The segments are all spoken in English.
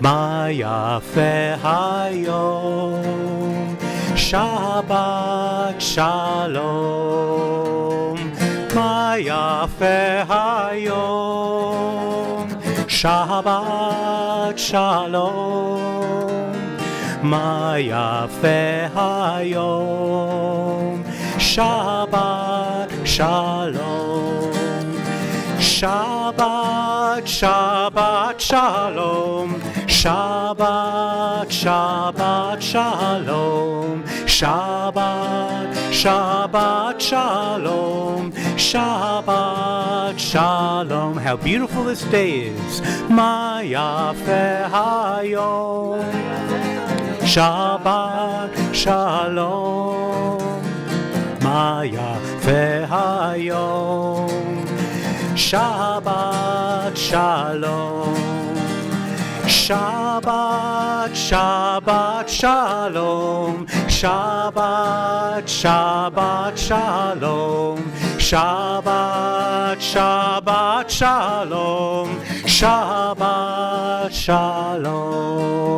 מה יפה היום, שבת שלום. מה יפה היום, שבת שלום. מה יפה היום, שבת שלום. שבת, שבת שלום. שבת, שבת שלום. שבת, שבת shalom. Shabbat shalom. How beautiful this day is. Ma yafeh hayom. Shabbat shalom. Ma yafeh hayom. Shabbat shalom. Shabbat, Shabbat shalom. Shabbat, Shabbat shalom. Shabbat, Shabbat shalom. Shabbat shalom.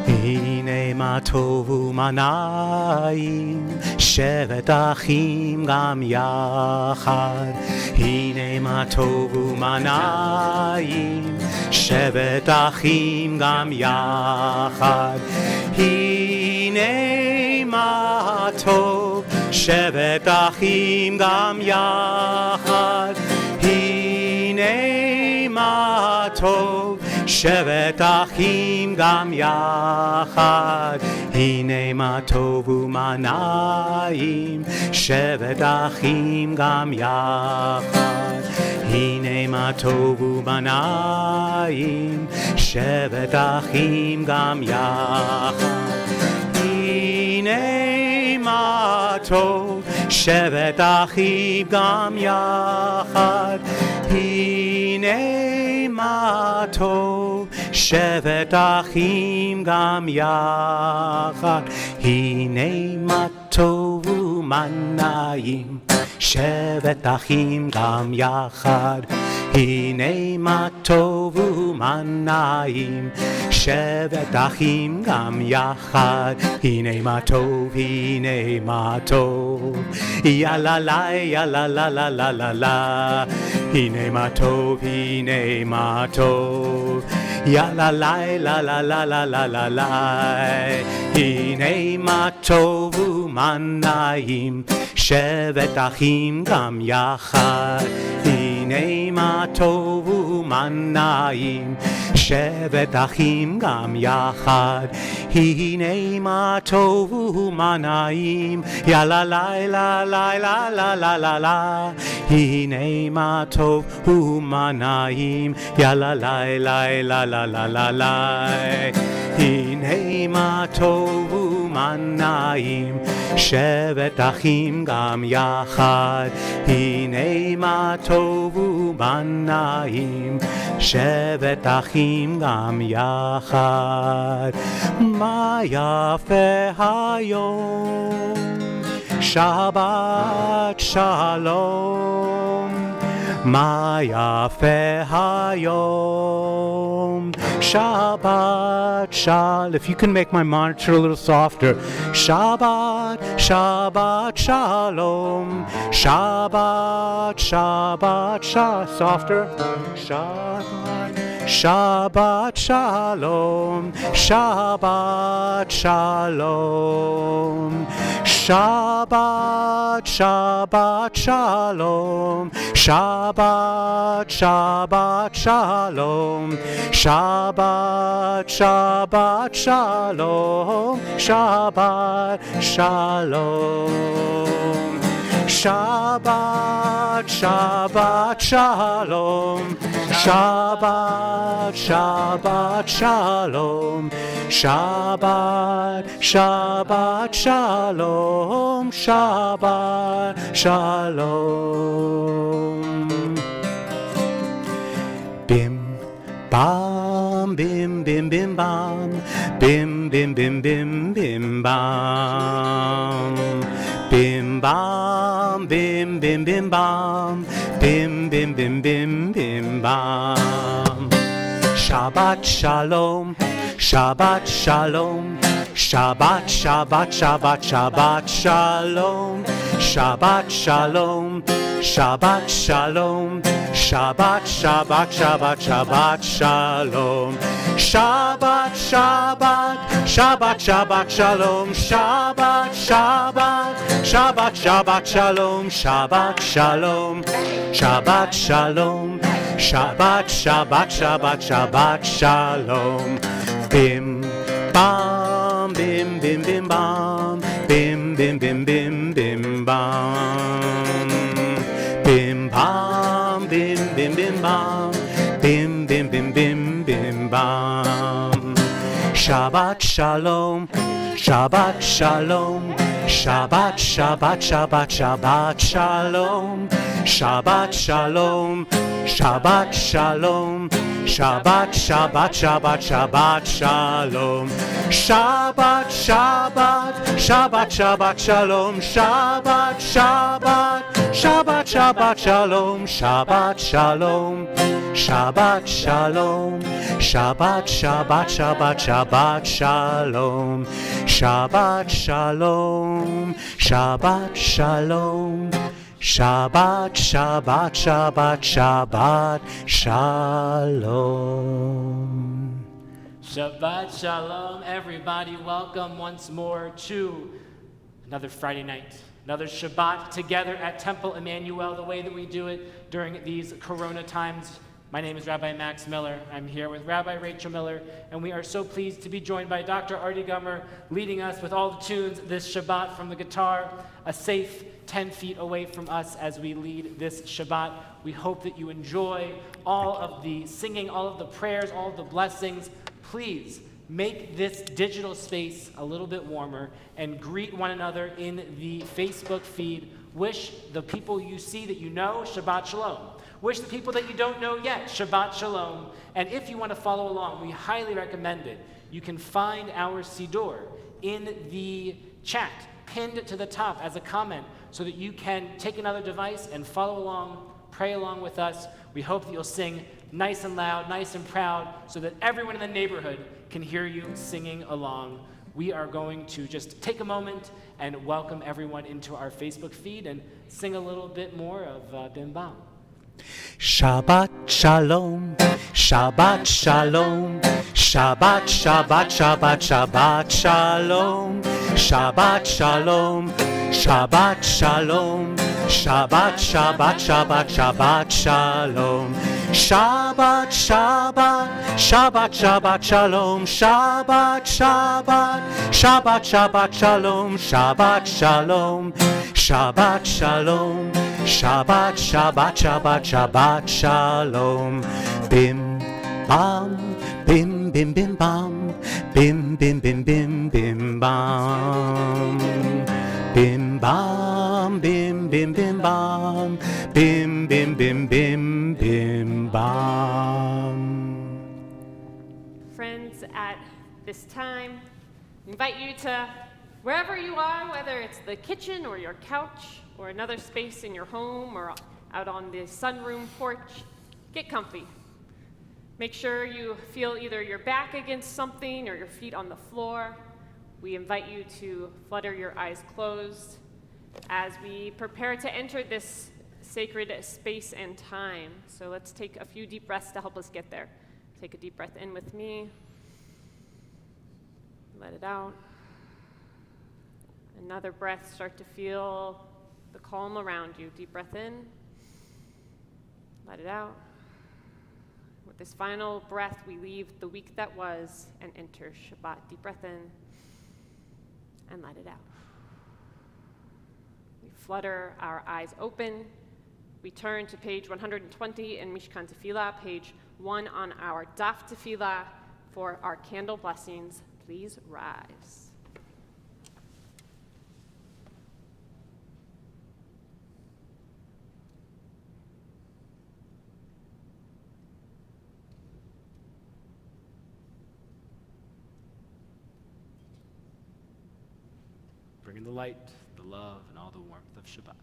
הנה מה טוב ומה נעים, שבת אחים גם יחד. הנה מה טוב ומה נעים, שבת אחים גם יחד. הנה מה טוב, שבת אחים גם יחד. הנה מה טוב, שבת אחים גם יחד. הנה מה טוב ומה נעים, שבת אחים גם יחד. הנה מה טוב ומה נעים, שבת אחים גם יחד. הנה מה טוב, שבת אחים גם יחד. הנה מה טוב, שבת אחים גם יחד. הנה מה טוב ומה נעים, שבת אחים גם יחד. הנה מה טוב ומה נעים, שבת אחים גם יחד. הנה מה טוב, הנה מה טוב, יאללה לה יאללה לה לה לה לה לה. הנה מה טוב, הנה מה טוב, יאללה לה לה לה לה לה לה לה לה. הנה מה טוב ומה נעים, שבת אחים גם יחד. הנה מה טוב ומה נעים, שבת אחים גם יחד. הנה מה טוב ומה נעים, יאללה לה לה לה לה לה לה לה לה. הנה מה טוב ומה נעים, יאללה לה לה לה לה לה לה לה. הנה מה טוב ומה נעים, שבת אחים גם יחד. הנה מה טוב ומה נעים, שבת אחים גם יחד. מה יפה היום, שבת שלום. מה יפה היום, Shabbat shalom. If you can make my monitor a little softer. Shabbat, Shabbat shalom. Shabbat, Shabbat softer. Shabbat, Shabbat shalom. Shabbat shalom. Shabbat, Shabbat shalom. Shabbat, Shabbat shalom. Shabbat, Shabbat shalom. Shabbat shalom. Shabbat, Shabbat shalom. Shabbat, Shabbat shalom. Shabbat, Shabbat shalom. Shabbat shalom. Bim bam, bim bim bim bam, bim bim bim bim bim bam. Bim bam, bim bim bim bam, bim bim bim bim bim bam. Shabbat shalom, Shabbat shalom, Shabbat Shabbat Shabbat Shabbat shalom, Shabbat shalom, Shabbat shalom, Shabbat Shabbat Shabbat Shabbat shalom, Shabbat Shabbat Shabbat Shabbat shalom, Shabbat Shabbat Shabbat Shabbat shalom, Shabbat shalom, Shabbat shalom, Shabbat Shabbat Shabbat Shabbat shalom. Bim bam, bim bim bim bam, bim bim bim bim bim bam, bim bam, bim bim bim bam, bim bim bim bim bim bam. Shabbat shalom, Shabbat shalom, Shabbat Shabbat Shabbat Shabbat shalom, Shabbat shalom, Shabbat shalom, Shabbat Shabbat Shabbat Shabbat shalom, Shabbat Shabbat Shabbat Shabbat shalom, Shabbat Shabbat Shabbat Shabbat shalom, Shabbat shalom, Shabbat shalom, Shabbat Shabbat Shabbat Shabbat shalom, Shabbat shalom, Shabbat shalom, Shabbat Shabbat Shabbat Shabbat shalom. Shabbat shalom, everybody. Welcome once more to another Friday night, another Shabbat together at Temple Emanu-El, the way that we do it during these Corona times. My name is Rabbi Max Miller. I'm here with Rabbi Rachel Miller, and we are so pleased to be joined by Dr. Artie Gummer, leading us with all the tunes this Shabbat from the guitar, a safe 10 feet away from us as we lead this Shabbat. We hope that you enjoy all of the singing, all of the prayers, all of the blessings. Please make this digital space a little bit warmer and greet one another in the Facebook feed. Wish the people you see that you know Shabbat Shalom. Wish the people that you don't know yet Shabbat Shalom. And if you want to follow along, we highly recommend it. You can find our Siddur in the chat, pinned to the top as a comment, so that you can take another device and follow along, pray along with us. We hope that you'll sing nice and loud, nice and proud, so that everyone in the neighborhood can hear you singing along. We are going to just take a moment and welcome everyone into our Facebook feed and sing a little bit more of Bim Bam. Shabbat shalom, Shabbat shalom, Shabbat Shabbat Shabbat Shabbat shalom, Shabbat shalom, Shabbat shalom, Shabbat Shabbat Shabbat Shabbat shalom, Shabbat Shabbat Shabbat Shabbat shalom, Shabbat Shabbat Shabbat Shabbat shalom, Shabbat shalom, Shabbat shalom, Shabbat Shabbat Shabbat Shabbat shalom. Bim bam, bim bim bim bam, bim bim bim bim bim bam, bim bam, bim bim bim bam, bim bim bim bim bim bam. Friends, at this time, I invite you to, wherever you are, whether it's the kitchen or your couch or another space in your home or out on the sunroom porch, get comfy. Make sure you feel either your back against something or your feet on the floor. We invite you to flutter your eyes closed as we prepare to enter this sacred space and time. So let's take a few deep breaths to help us get there. Take a deep breath in with me. Let it out. Another breath, start to feel the calm around you. Deep breath in. Let it out. With this final breath, we leave the week that was and enter Shabbat. Deep breath in and let it out. We flutter our eyes open. We turn to page 120 in Mishkan Tefillah, page 1 on our Daf Tefillah for our candle blessings. Please rise. Bringing the light, the love, and all the warmth of Shabbat.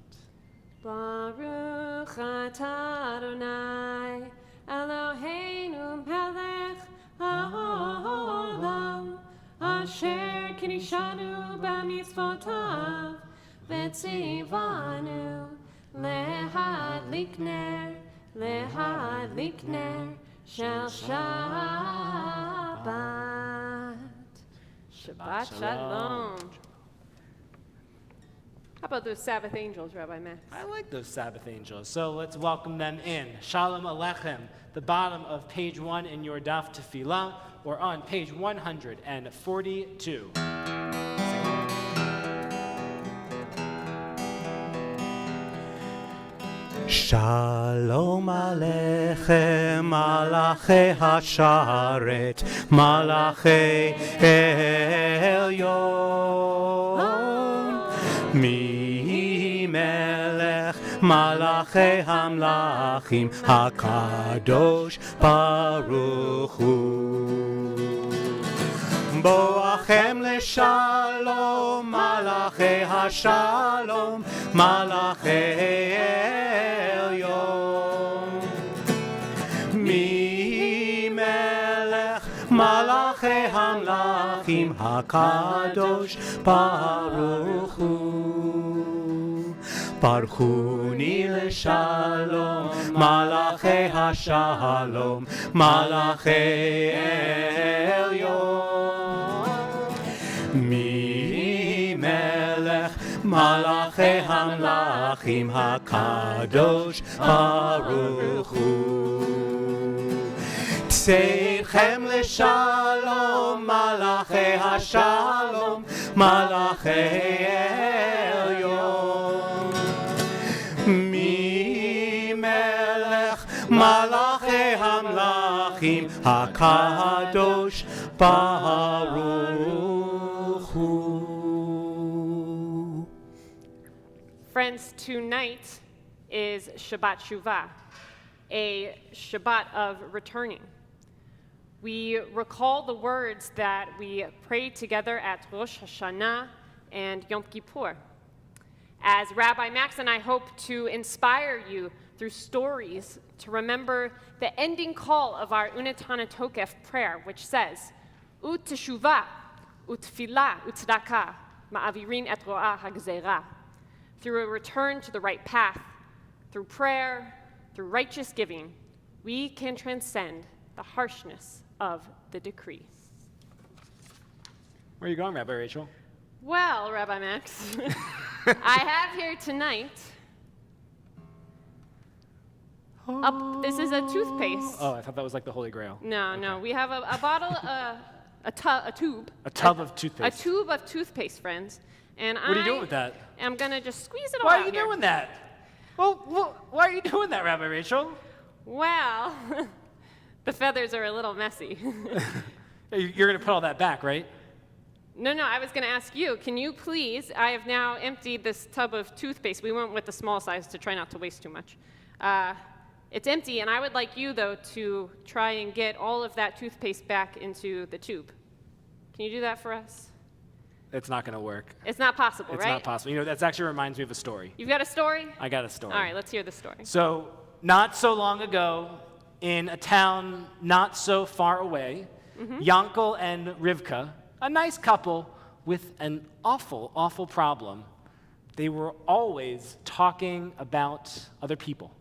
Baruch atah Adonai, Eloheinu melech haolam, asher kinishanu b'mitzvotav, v'tzivanu lehadlik ner shel Shabbat. Shabbat Shalom. How about those Sabbath angels, Rabbi Max? I like those Sabbath angels. So let's welcome them in. Shalom Aleichem, the bottom of page 1 in your Daf Tefillah, or on page 142. Shalom Aleichem, Malachi Hasharet, Malachi Elyon. Mi melech Malachi Hamlachim, HaKadosh Baruch Hu. Boachem leshalom, Malachi Hashalom, Malachi Elyon. Mi melech Malachi Hamlachim, HaKadosh Baruch Hu. Baruchuni leshalom, Malachi Hashalom, Malachi Elyon. Mi melech Malachi Hamlachim, HaKadosh Baruch Hu. Tseichem leshalom, Malachi Hashalom, Malachi Elyon. Mi melech Malachi Hamlachim, HaKadosh Baruch Hu. Friends, tonight is Shabbat Shuvah, a Shabbat of returning. We recall the words that we prayed together at Rosh Hashanah and Yom Kippur. As Rabbi Max and I hope to inspire you through stories to remember the ending call of our Unetana Tokef prayer, which says, Ut teshuvah, ut tfilah, ut tzedakah, ma'avirin et ro'ah hagzerah. Through a return to the right path, through prayer, through righteous giving, we can transcend the harshness of the decree. Where are you going, Rabbi Rachel? Well, Rabbi Max, I have here tonight, this is a toothpaste. Oh, I thought that was like the Holy Grail. No, we have a bottle, a tube. A tub of toothpaste. A tube of toothpaste, friends. And What are you doing with that? I'm going to just squeeze it all Why out are you here. doing that? Well, why are you doing that, Rabbi Rachel? Well, the feathers are a little messy. You're going to put all that back, right? No, I was going to ask you, can you please, I have now emptied this tub of toothpaste. We went with the small size to try not to waste too much. It's empty, and I would like you, though, to try and get all of that toothpaste back into the tube. Can you do that for us? It's not going to work. It's not possible, It's right? not possible. You know, that actually reminds me of a story. You've got a story? I got a story. All right, let's hear the story. So, not so long ago, in a town not so far away, Yankel and Rivka, a nice couple with an awful, awful problem. They were always talking about other people.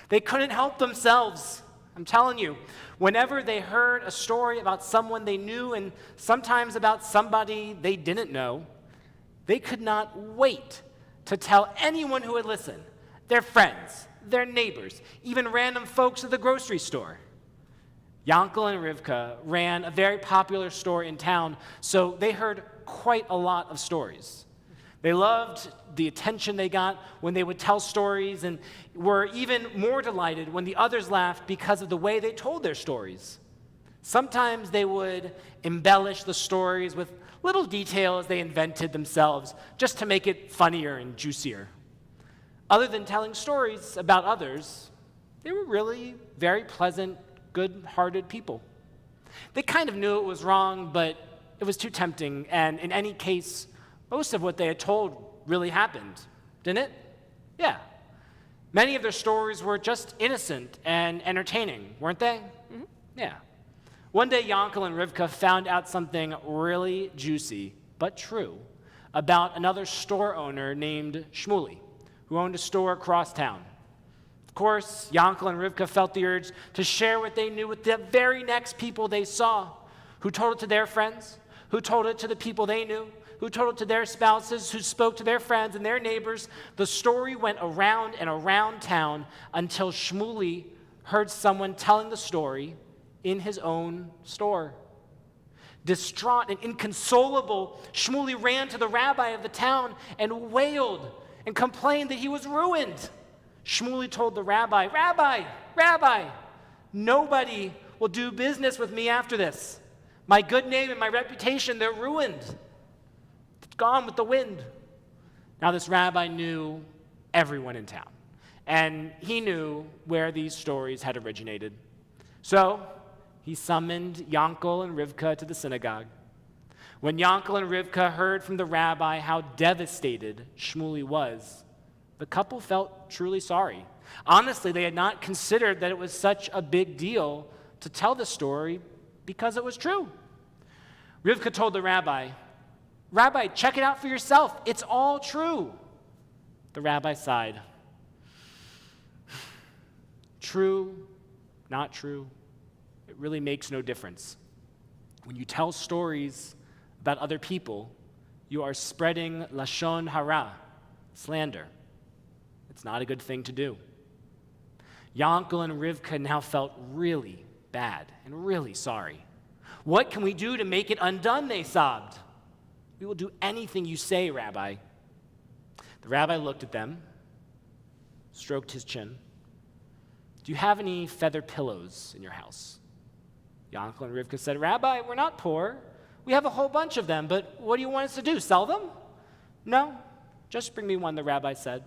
They couldn't help themselves. I'm telling you, whenever they heard a story about someone they knew and sometimes about somebody they didn't know, they could not wait to tell anyone who would listen, their friends, their neighbors, even random folks at the grocery store. Yankel and Rivka ran a very popular store in town, so they heard quite a lot of stories. They loved the attention they got when they would tell stories and were even more delighted when the others laughed because of the way they told their stories. Sometimes they would embellish the stories with little details they invented themselves just to make it funnier and juicier. Other than telling stories about others, they were really very pleasant, good-hearted people. They kind of knew it was wrong, but it was too tempting, and in any case, most of what they had told really happened, didn't it? Yeah. Many of their stories were just innocent and entertaining, weren't they? Mhm. Yeah. One day, Yankel and Rivka found out something really juicy, but true, about another store owner named Shmuley, who owned a store across town. Of course, Yankel and Rivka felt the urge to share what they knew with the very next people they saw, who told it to their friends, who told it to the people they knew, who told it to their spouses, who spoke to their friends and their neighbors. The story went around and around town until Shmuley heard someone telling the story in his own store. Distraught and inconsolable, Shmuley ran to the rabbi of the town and wailed and complained that he was ruined. Shmuley told the rabbi, Rabbi, nobody will do business with me after this. My good name and my reputation, they're ruined. It's gone with the wind. Now this rabbi knew everyone in town, and he knew where these stories had originated. So he summoned Yankel and Rivka to the synagogue. When Yankel and Rivka heard from the rabbi how devastated Shmuley was, the couple felt truly sorry. Honestly, they had not considered that it was such a big deal to tell the story because it was true. Rivka told the rabbi, Rabbi, check it out for yourself. It's all true. The rabbi sighed. True, not true, it really makes no difference. When you tell stories about other people, you are spreading lashon hara, slander. It's not a good thing to do. Yankel and Rivka now felt really bad and really sorry. What can we do to make it undone, they sobbed. We will do anything you say, Rabbi. The rabbi looked at them, stroked his chin. Do you have any feather pillows in your house? Yankel and Rivka said, Rabbi, we're not poor. We have a whole bunch of them, but what do you want us to do, sell them? No, just bring me one, the rabbi said.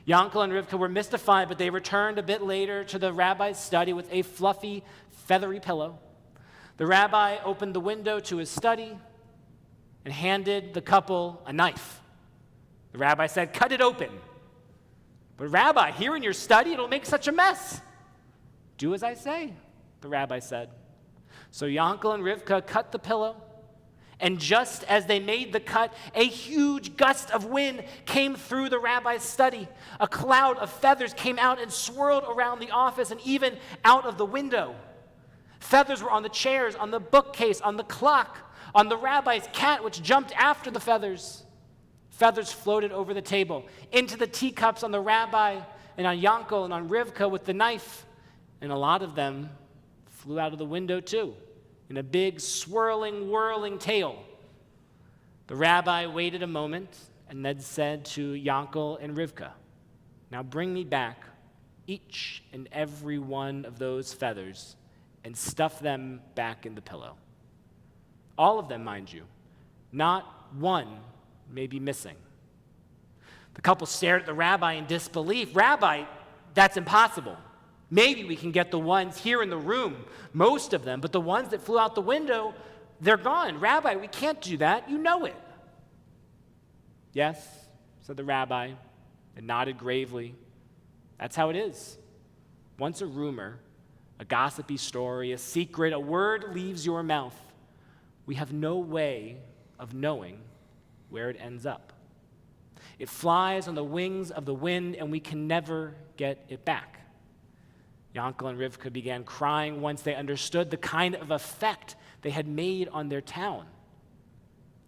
Yankel and Rivka were mystified, but they returned a bit later to the rabbi's study with a fluffy, feathery pillow. The rabbi opened the window to his study and handed the couple a knife. The rabbi said, cut it open. But Rabbi, here in your study, it'll make such a mess. Do as I say, the rabbi said. So Yankel and Rivka cut the pillow, and just as they made the cut, a huge gust of wind came through the rabbi's study. A cloud of feathers came out and swirled around the office and even out of the window. Feathers were on the chairs, on the bookcase, on the clock, on the rabbi's cat, which jumped after the feathers. Feathers floated over the table, into the teacups on the rabbi, and on Yankel and on Rivka with the knife. And a lot of them flew out of the window too, in a big swirling, whirling tail. The rabbi waited a moment and then said to Yankel and Rivka, now bring me back each and every one of those feathers and stuff them back in the pillow. All of them, mind you. Not one may be missing. The couple stared at the rabbi in disbelief. Rabbi, that's impossible. Maybe we can get the ones here in the room, most of them, but the ones that flew out the window, they're gone. Rabbi, we can't do that. You know it. Yes, said the rabbi, and nodded gravely. That's how it is. Once a rumor, a gossipy story, a secret, a word leaves your mouth, we have no way of knowing where it ends up. It flies on the wings of the wind, and we can never get it back. Yankel and Rivka began crying once they understood the kind of effect they had made on their town.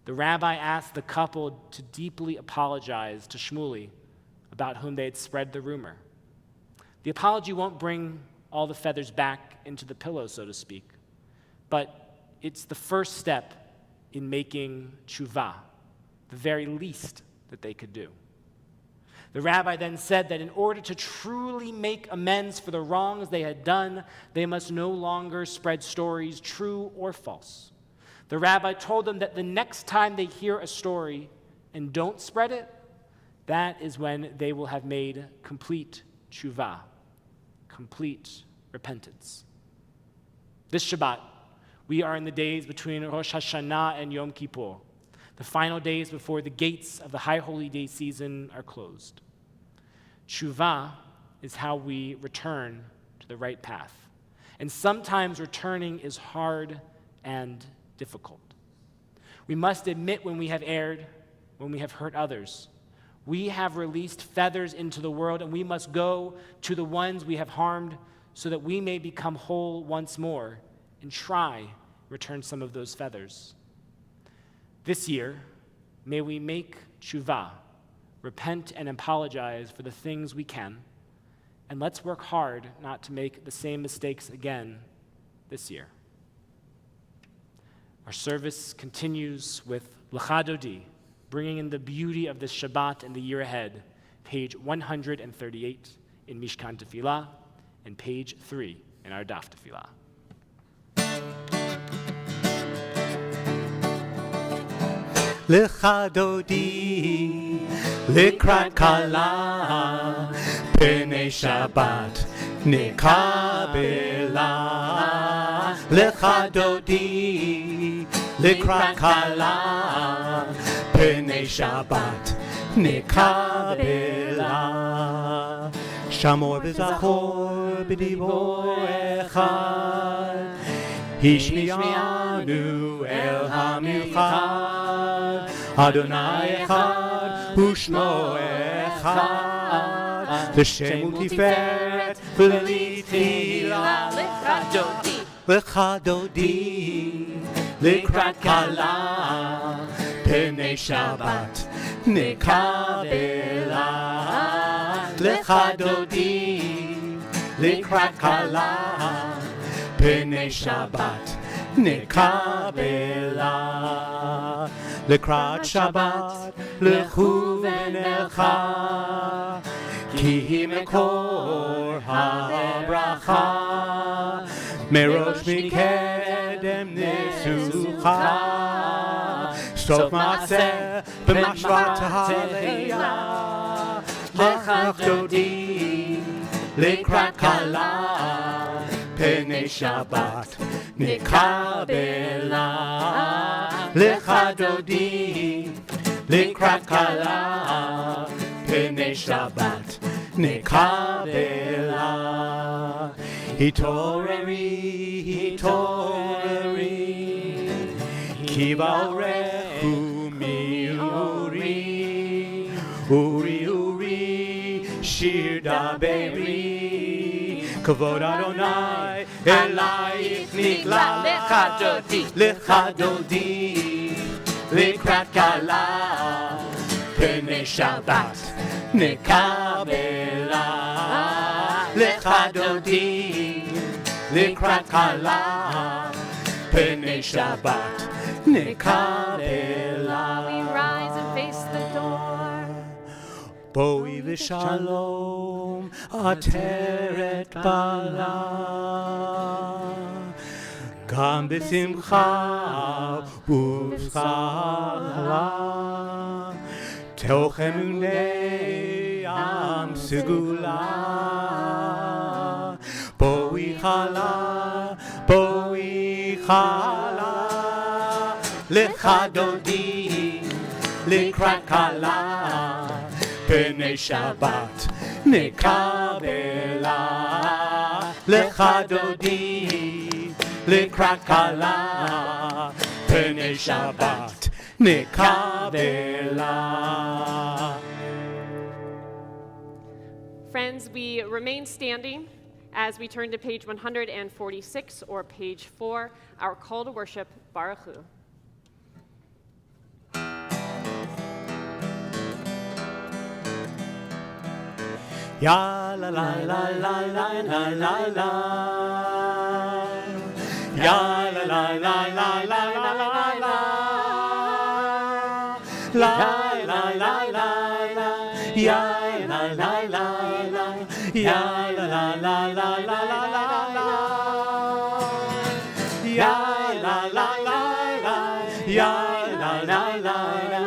The rabbi asked the couple to deeply apologize to Shmuley about whom they had spread the rumor. The apology won't bring all the feathers back into the pillow, so to speak, but it's the first step in making tshuva, the very least that they could do. The rabbi then said that in order to truly make amends for the wrongs they had done, they must no longer spread stories, true or false. The rabbi told them that the next time they hear a story and don't spread it, that is when they will have made complete tshuva, complete repentance. This Shabbat, we are in the days between Rosh Hashanah and Yom Kippur, the final days before the gates of the High Holy Day season are closed. Tshuva is how we return to the right path. And sometimes returning is hard and difficult. We must admit when we have erred, when we have hurt others. We have released feathers into the world, and we must go to the ones we have harmed so that we may become whole once more and try return some of those feathers. This year, may we make tshuva, repent and apologize for the things we can, and let's work hard not to make the same mistakes again this year. Our service continues with Lecha Dodi, bringing in the beauty of this Shabbat and the year ahead, page 138 in Mishkan Tefillah, and page 3 in our Daf Tefillah. Lecha Dodi, Likrat Kala, Pnei Shabbat Nikabela. Lecha Dodi, Likrat Kala, Pnei Shabbat Nikabela. Shamor v'zachor b'dibor echad, Hishmi'anu el hamichad, Adonai echad, Ushmo echad, L'shem u'tiferet v'litila. Lecha Dodi, Likrat Kala, Pnei Shabbat Nikabela. Lecha Dodi, Likrat Kala, Pnei Shabbat Nikabela. Likrat Shabbat lechu v'nelcha, ki hi mekor ha'bracha, merosh mikedem nisucha, sof ma'aseh b'mashvat ha'aliyah. Lecha Dodi, Likrat Kala, Pnei Shabbat Nikabela. Lecha Dodi, Likrat Kala, Pnei Shabbat Nikabela. Hitoreri, Ki ba'orechu mi'uri, Uri, Shir daberi, Kavod Adonai, Elayich nikla. Lecha Dodi, Likrat Kala, Pnei Shabbat Nikabela. Lecha Dodi, Likrat Kala, Pnei Shabbat Nikabela. We rise and face the door. Boi v'shalom, ateret bala, gam b'simcha uv'chala, teochem unei am segula. Boi chala, Lecha Dodi, Likrat Kala, Pnei Shabbat Nikabela. Lecha Dodi, Likrat Kala, Pnei Shabbat Nikabela. Friends, we remain standing as we turn to page 146 or page 4, our call to worship, Baruch Hu. Ya la la la la la la la la. Ya la la la la la la la la. La la la la la. Ya la la la la. Ya la la la la la la la. Ya la la la la. Ya la la la la.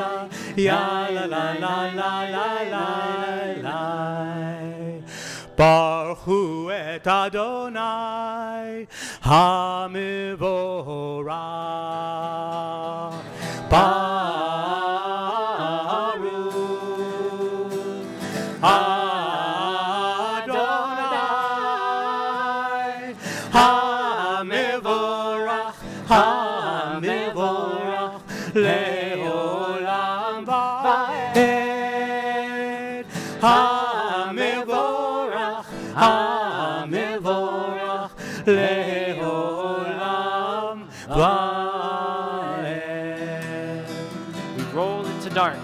Ya la la la la la la. Baruch Hu et Adonai HaMevorach. Baruch המבורך, המבורך, לעולם ועד. המבורך, המבורך, לעולם ועד. We roll into dark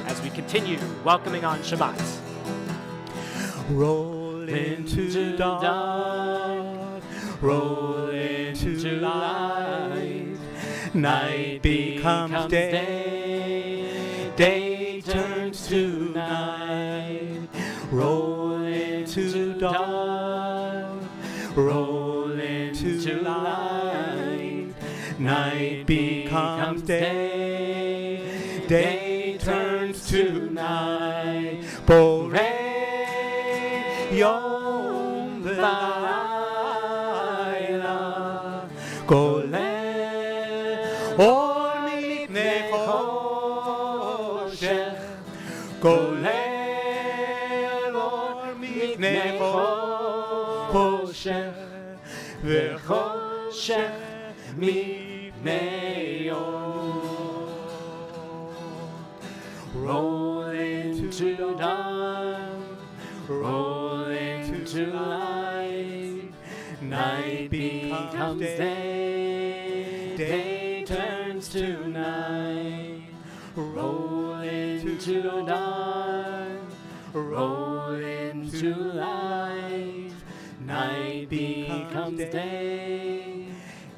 as we continue welcoming on Shabbat. Roll into dark, roll into light. Night becomes day, day turns to night. Roll into dark, roll into light. Night becomes day, day turns to night. Yom v'layla, golel or mipnei choshech, golel or mipnei choshech, v'choshech mipnei yom. Roll into dawn, roll into light. Night becomes day, day turns to night. Roll into dawn, roll into light. Night becomes day,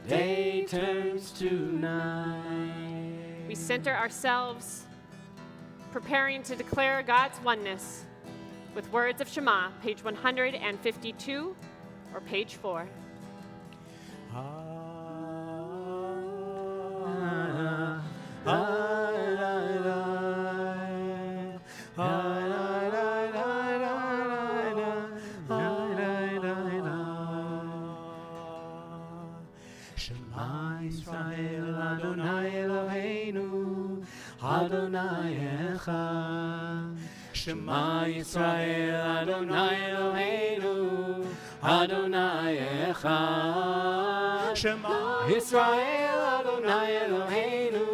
day turns to night. We center ourselves, preparing to declare God's oneness with words of Shema, page 152 or page 4. Shema Yisrael Adonai Eloheinu Adonai Echad. Shema Yisrael Adonai Eloheinu Adonai Echad. Shema Yisrael Adonai Eloheinu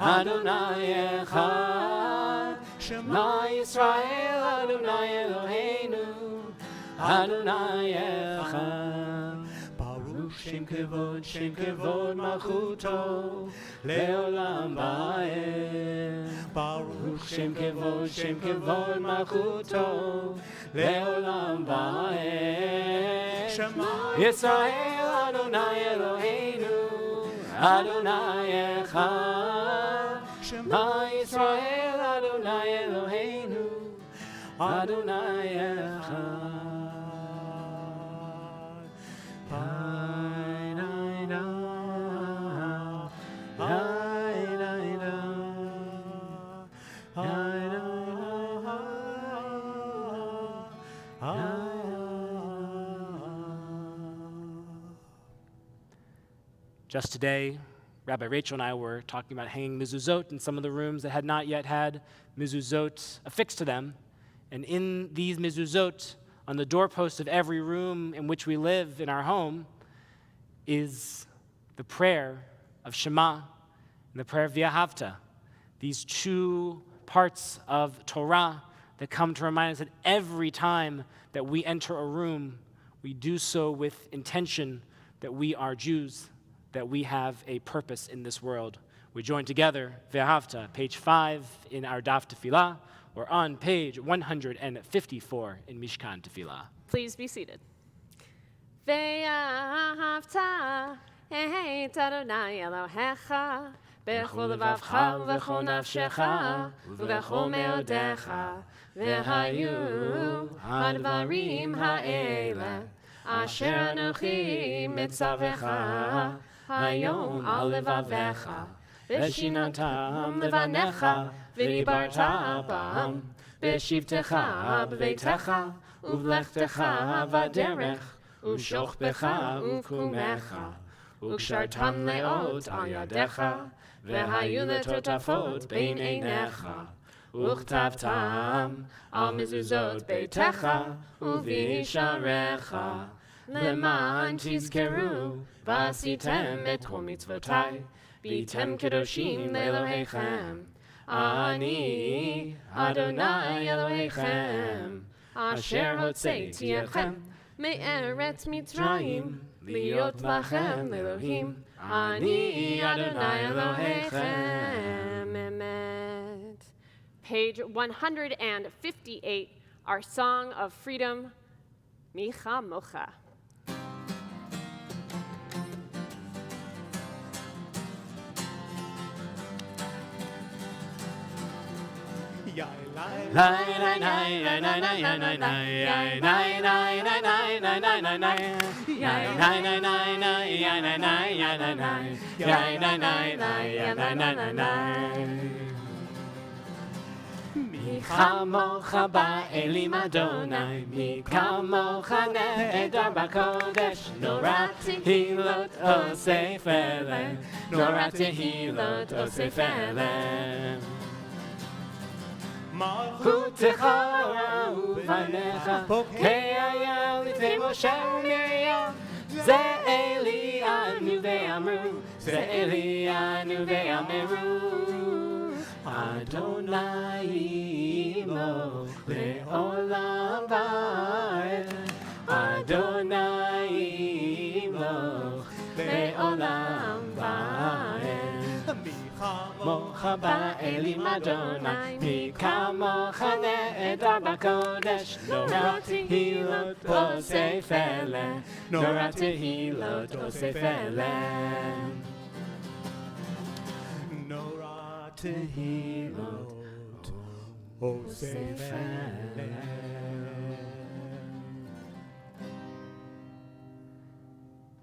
Adonai Echad. Shema Yisrael Adonai Eloheinu Adonai Echad. Baruch Shem Kevod Malchuto Leolam Va'ed. Baruch Shem Kevod Malchuto Leolam Va'ed. Shema Yisrael Adonai Eloheinu Adonai Echad. Shema Yisrael Adonai Eloheinu Adonai Echad. Just today, Rabbi Rachel and I were talking about hanging mezuzot in some of the rooms that had not yet had mezuzot affixed to them. And in these mezuzot, on the doorpost of every room in which we live in our home, is the prayer of Shema and the prayer of V'ahavta. These two parts of Torah that come to remind us that every time that we enter a room, we do so with intention that we are Jews, that we have a purpose in this world. We join together, V'ahavta, page 5 in our Daf Tefillah, or on page 154 in Mishkan Tefillah. Please be seated. Ve'ahavta et Adonai Elohecha b'chol levavcha u'b'chol nafshecha u'b'chol me'odecha v'hayu hadvarim ha'ele asher anochi mitzavecha hayom al levavecha v'shinatam levanecha v'dibarta bam v'shivtecha b'veitecha uvlechtecha v'derech ושוכבך וקומך, וקשרתם לאות על ידיך, והיו לטוטפות בין עיניך, וכתבתם על מזוזות ביתך ובישעריך, למען תזכרו, ועשיתם את כל מצוותיי, והייתם קדושים לאלוהיכם. אני, אדוני אלוהיכם, אשר הוצאתי אתכם מארץ מצרים, להיות לכם אלוהים. אני, אדוני אלוהיכם. Emet. Page 158, our Song of Freedom, Micha Mocha. מי כמוך באלים אדוני, מי כמוך נהדר בקודש, נורא תהילות אוסף אלה, נורא תהילות אוסף אלה. מלכותך ובניך, היה לפני משה ומרים, זה אלינו ואמרו, זה אלינו ואמרו. אדוני ימלוך לעולם ועד, אדוני ימלוך לעולם ועד. מי כמוך באלים אדוני, מי כמוך נהדר בקודש, נורא תהילות אוסף אלה, נורא תהילות אוסף אלה. תהילות אוסף אלה.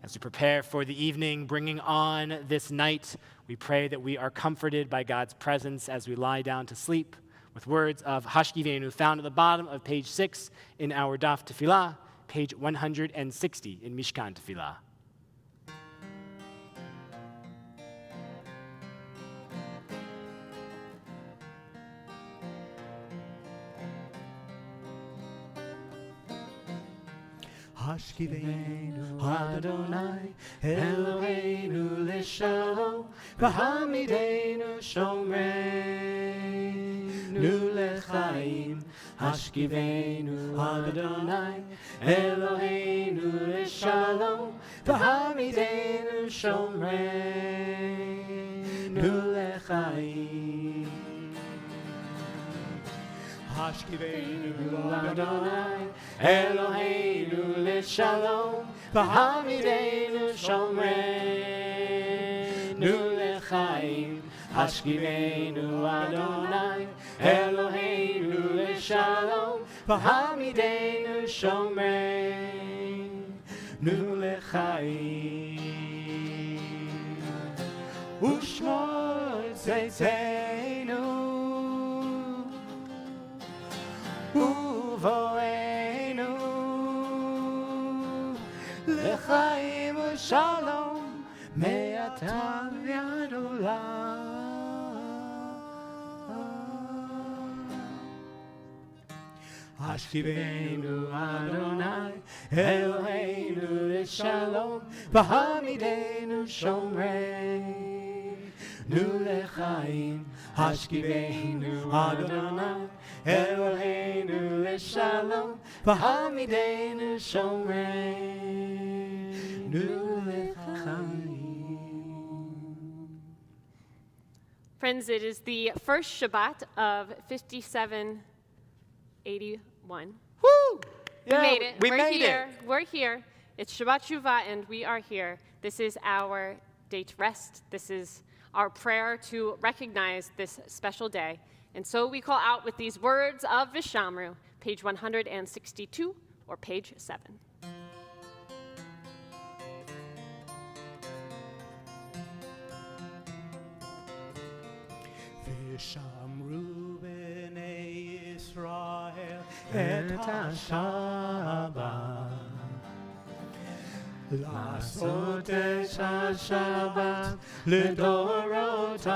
As we prepare for the evening, bringing on this night, we pray that we are comforted by God's presence as we lie down to sleep with words of Hashkivenu found at the bottom of page 6 in our Daf Tefillah, page 160 in Mishkan Tefillah. Hashkivenu Adonai Eloheinu Leshalom V'hamidenu Shomreinu Lechaim. Hashkivenu Adonai Eloheinu Leshalom V'hamidenu Shomreinu Lechaim. Hashkivenu Adonai Eloheinu Leshalom V'hamidenu Shomreinu Lechaim. Hashkivenu Adonai Eloheinu Leshalom V'hamidenu Shomreinu Lechaim. Ushmor Tzetzenu Uvoenu Lechaim Shalom Me'ata v'ad olam. Hashkivenu Adonai Eloheinu Leshalom V'hamidenu Shomreinu Lechaim. Hashkivenu Adonai Eloheinu Leshalom V'hamidenu Shomreinu Lechaim. Friends, it is the first Shabbat of 5781. Woo! We made it. We We're made here. it. We're here. It's Shabbat Shuvah, and we are here. This is our day to rest. This is our prayer to recognize this special day. And so we call out with these words of Vishamru, page 162 or page 7. Vishamru b'nei Yisrael et ha-Shabbat, לעשות את השבת לדורותם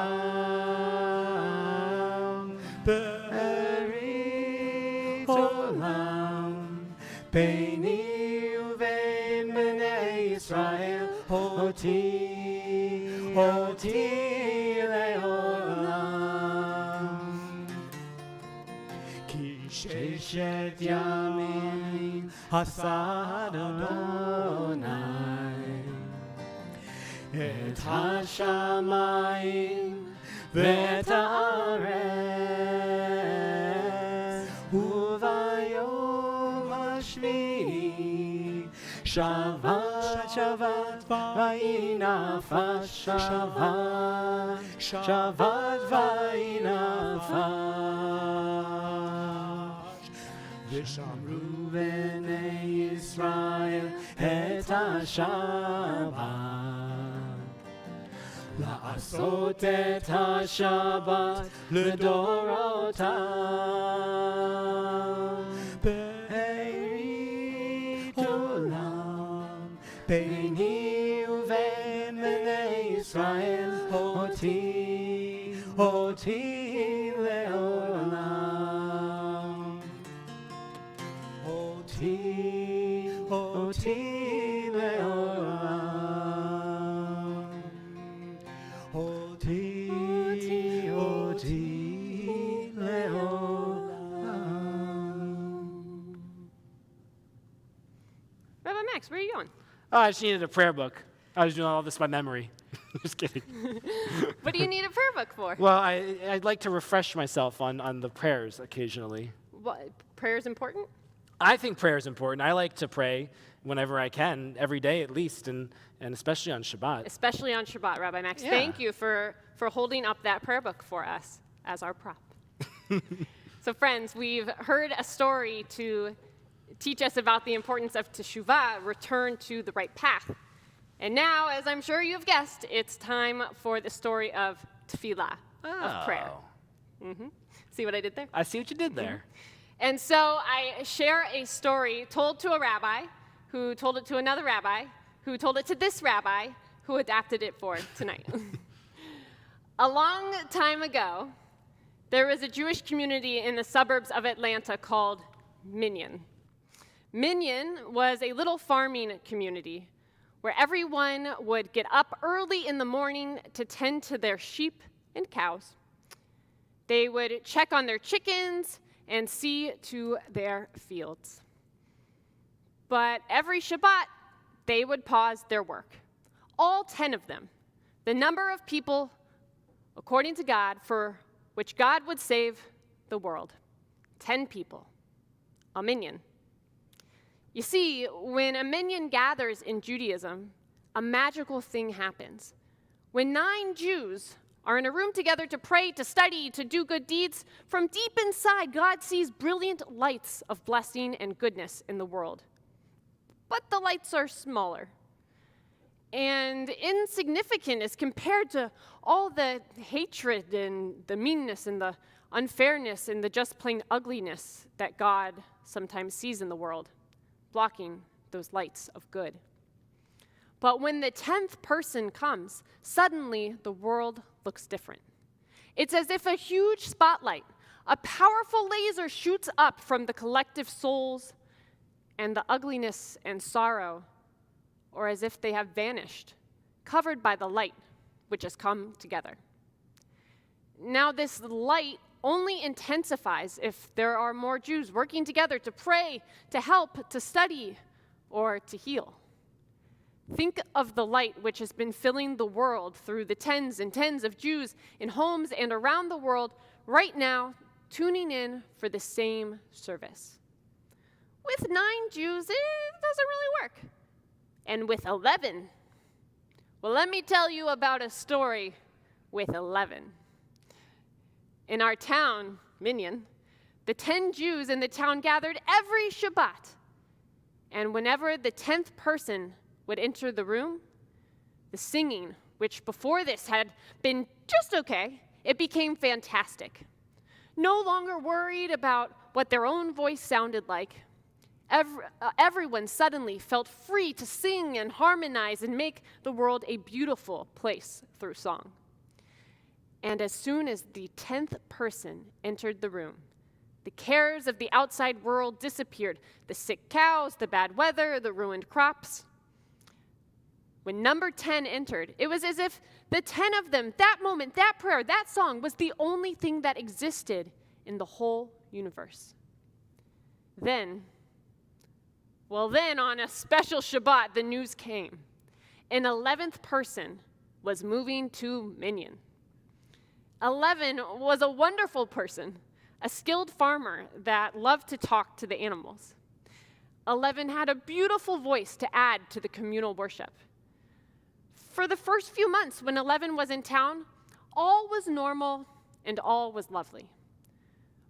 ברית עולם. ביני ובין ישראל, אותי לעולם. כי ששת ימים עשה אדוני את השמיים ואת הארץ, וביום השביעי שבת ויהי נפש, שבת ויהי נפש. ושמרו בני ישראל את השבת, לעשות את השבת לדורותם. ברית עולם ביני ובין בני ישראל, אותי לעולם. אותי לעולם. אותי לעולם. Rabbi Max, where are you going? Oh, I just needed a prayer book. I was doing all this by memory. Just kidding. What do you need a prayer book for? Well, I'd like to refresh myself on the prayers occasionally. What, prayer is important? I think prayer is important. I like to pray whenever I can, every day at least, and especially on Shabbat. Especially on Shabbat, Rabbi Max. Yeah. Thank you for holding up that prayer book for us as our prop. So friends, we've heard a story to teach us about the importance of teshuvah, return to the right path. And now, as I'm sure you've guessed, it's time for the story of tefillah, of prayer. See what I did there? I see what you did there. And so I share a story told to a rabbi, who told it to another rabbi, who told it to this rabbi, who adapted it for tonight. A long time ago, there was a Jewish community in the suburbs of Atlanta called Minyan. Minyan was a little farming community where everyone would get up early in the morning to tend to their sheep and cows. They would check on their chickens and see to their fields. But every Shabbat, they would pause their work. All 10 of them, the number of people, according to God, for which God would save the world. 10 people, a minyan. You see, when a minyan gathers in Judaism, a magical thing happens. When 9 Jews are in a room together to pray, to study, to do good deeds, from deep inside, God sees brilliant lights of blessing and goodness in the world. But the lights are smaller and insignificant as compared to all the hatred and the meanness and the unfairness and the just plain ugliness that God sometimes sees in the world, blocking those lights of good. But when the 10th person comes, suddenly the world looks different. It's as if a huge spotlight, a powerful laser shoots up from the collective souls, and the ugliness and sorrow, or as if they have vanished, covered by the light which has come together. Now, this light only intensifies if there are more Jews working together to pray, to help, to study, or to heal. Think of the light which has been filling the world through the tens and tens of Jews in homes and around the world right now, tuning in for the same service. With 9 Jews, it doesn't really work. And with 11, well, let me tell you about a story with 11. In our town, Minyan, the 10 Jews in the town gathered every Shabbat. And whenever the 10th person would enter the room, the singing, which before this had been just okay, it became fantastic. No longer worried about what their own voice sounded like, everyone suddenly felt free to sing and harmonize and make the world a beautiful place through song. And as soon as the 10th person entered the room, the cares of the outside world disappeared. The sick cows, the bad weather, the ruined crops. When number 10 entered, it was as if the 10 of them, that moment, that prayer, that song was the only thing that existed in the whole universe. Then on a special Shabbat, the news came. An 11th person was moving to Minyan. 11 was a wonderful person, a skilled farmer that loved to talk to the animals. 11 had a beautiful voice to add to the communal worship. For the first few months when 11 was in town, all was normal and all was lovely.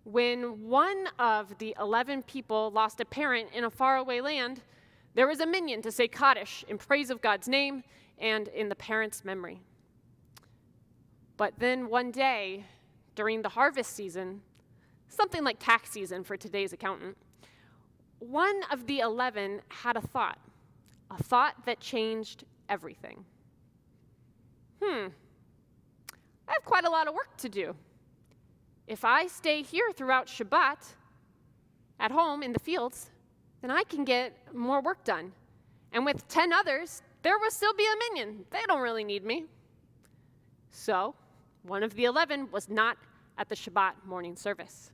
When one of the 11 people lost a parent in a faraway land, there was a minyan to say Kaddish in praise of God's name and in the parent's memory. But then one day, during the harvest season, something like tax season for today's accountant, one of the 11 had a thought that changed everything. I have quite a lot of work to do. If I stay here throughout Shabbat, at home in the fields, then I can get more work done. And with 10 others, there will still be a minyan. They don't really need me. So, one of the 11 was not at the Shabbat morning service.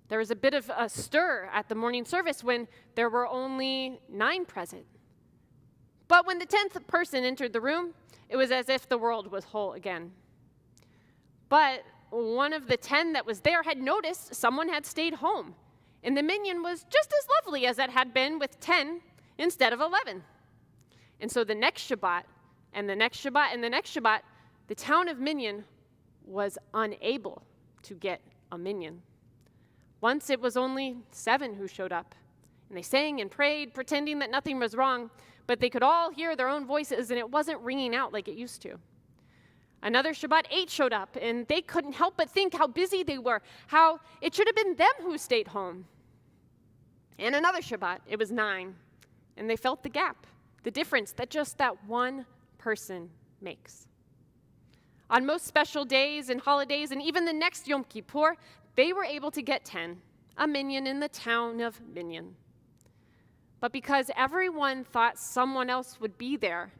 There was a bit of a stir at the morning service when there were only 9 present. But when the 10th person entered the room, it was as if the world was whole again. But one of the 10 that was there had noticed someone had stayed home, and the minyan was just as lovely as it had been with 10 instead of 11. And so the next Shabbat, and the next Shabbat, and the next Shabbat, the town of Minyan was unable to get a minyan. Once it was only 7 who showed up, and they sang and prayed, pretending that nothing was wrong, but they could all hear their own voices, and it wasn't ringing out like it used to. Another Shabbat, 8 showed up, and they couldn't help but think how busy they were, how it should have been them who stayed home. And another Shabbat, it was 9, and they felt the gap, the difference that just that one person makes. On most special days and holidays, and even the next Yom Kippur, they were able to get 10, a minyan in the town of Minyan. But because everyone thought someone else would be there,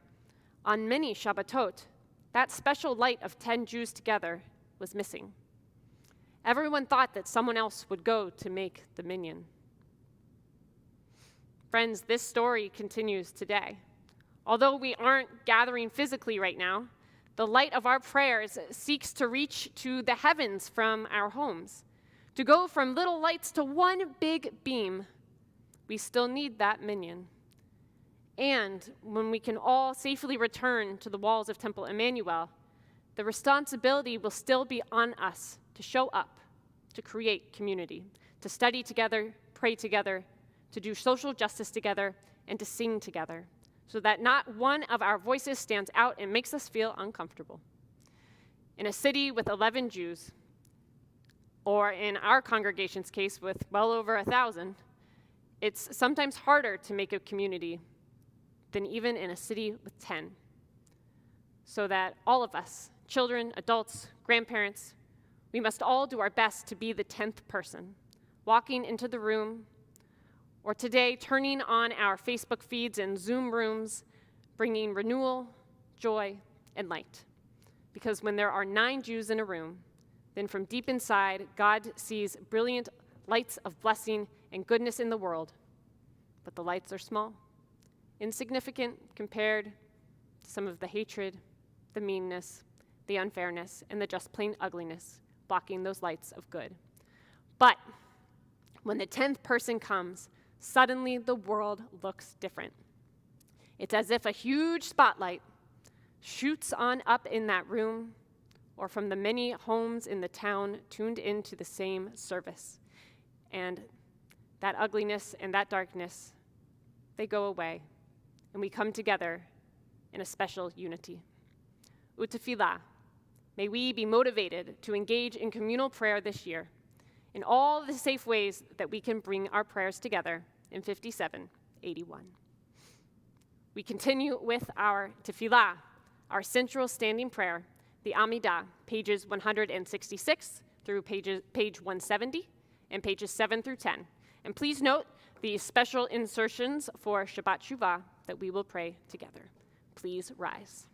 on many Shabbatot, that special light of 10 Jews together was missing. Everyone thought that someone else would go to make the minyan. Friends, this story continues today. Although we aren't gathering physically right now, the light of our prayers seeks to reach to the heavens from our homes, to go from little lights to one big beam. We still need that minyan. And when we can all safely return to the walls of Temple Emanu-El, the responsibility will still be on us to show up, to create community, to study together, pray together, to do social justice together, and to sing together, so that not one of our voices stands out and makes us feel uncomfortable. In a city with 11 Jews, or in our congregation's case with well over 1,000, it's sometimes harder to make a community than even in a city with 10. So that all of us, children, adults, grandparents, we must all do our best to be the 10th person, walking into the room, or today turning on our Facebook feeds and Zoom rooms, bringing renewal, joy, and light. Because when there are 9 Jews in a room, then from deep inside, God sees brilliant lights of blessing and goodness in the world. But the lights are small, insignificant compared to some of the hatred, the meanness, the unfairness, and the just plain ugliness blocking those lights of good. But when the 10th person comes, suddenly the world looks different. It's as if a huge spotlight shoots on up in that room, or from the many homes in the town tuned into the same service. And that ugliness and that darkness, they go away, and we come together in a special unity. Utefillah, may we be motivated to engage in communal prayer this year in all the safe ways that we can bring our prayers together in 5781. We continue with our tefillah, our central standing prayer, the Amidah, pages 166 through page 170, and pages 7 through 10. And please note the special insertions for Shabbat Shuvah that we will pray together. Please rise.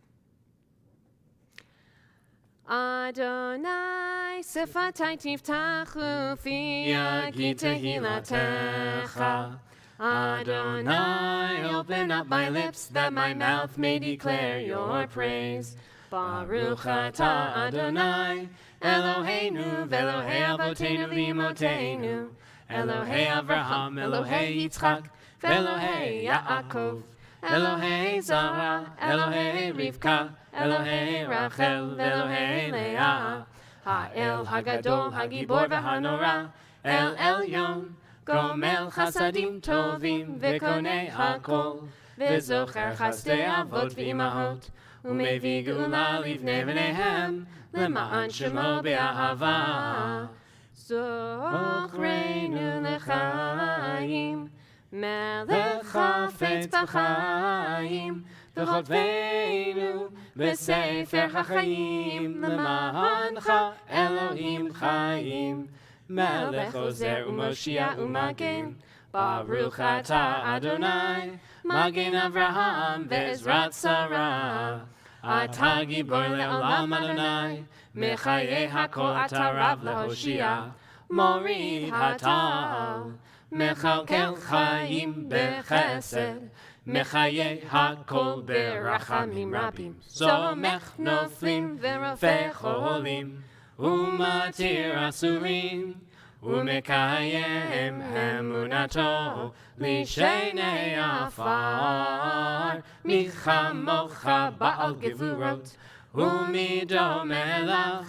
Adonai, Sifatai tiftachu fi yagi tehilatecha. Adonai, open up my lips that my mouth may declare your praise. Baruch atah Adonai, Eloheinu v'Elohei avotenu v'imotenu, Elohei Avraham, Elohei Yitzchak, v'Elohei Yaakov, Elohei Zara, Elohei Rivka, Elohei Rachel, v'Elohei Leah, Ha'el Hagadol, Hagibor v'Hanora, El Elyon, Gomel Chasadim Tovim, v'Konei Hakol, v'Zocher Chasdei Avot v'Imahot, U'Mevi Geula Livnei V'neihem, L'ma'an Shemo Be'ahava. Zochreinu l'chaim, Melech Chafetz b'chaim, V'chotvenu b'sefer ha'chaim, L'ma'ancha Elohim Chaim, Melech Ozer u'Moshiach u'Magen, Baruch atah Adonai, Magen Avraham ve'ezrat Sarah. Atah gibor le'olam Adonai, Mechaye hakol atah rav le'hoshia, Morid hata'al, Mechalkel chaim bechesed, Mechaye hakol berachamim rabim, Zomech noflim ve'rofeh cholim, Umatir asurim, Umekayem emunato lishenei afar, Michamocha ba'al gevurot, Umido melech,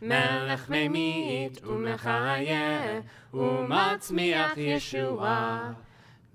Melech memit umechayeh, Umatzmiach Yeshua,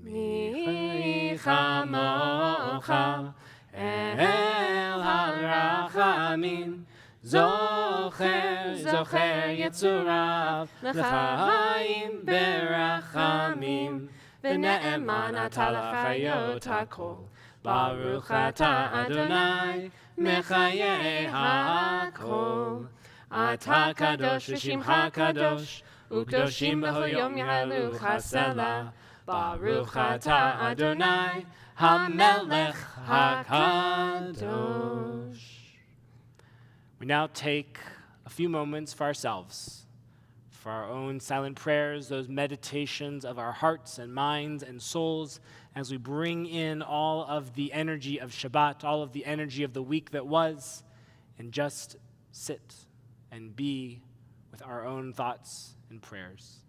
Michamocha el harachamim, Zocher, Zocher Yetzurav, L'chaim berachamim, V'ne'eman atah l'chayot hakol, Baruch atah Adonai, Mechayeh hakol. Atah kadosh v'shimcha kadosh, U'kdoshim b'chol yom yahalu chasela, Baruch atah Adonai, HaMelech HaKadosh. We now take a few moments for ourselves, for our own silent prayers, those meditations of our hearts and minds and souls, as we bring in all of the energy of Shabbat, all of the energy of the week that was, and just sit and be with our own thoughts and prayers.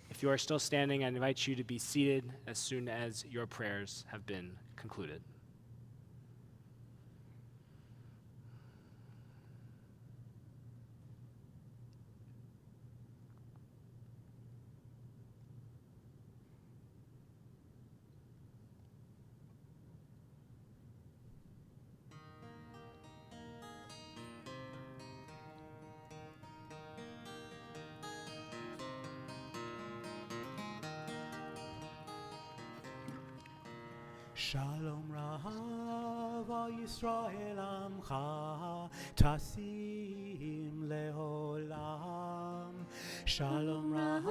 If you are still standing, I invite you to be seated as soon as your prayers have been concluded. Shalom Rav Yisrael Amcha Tasim Leolam. Shalom Rav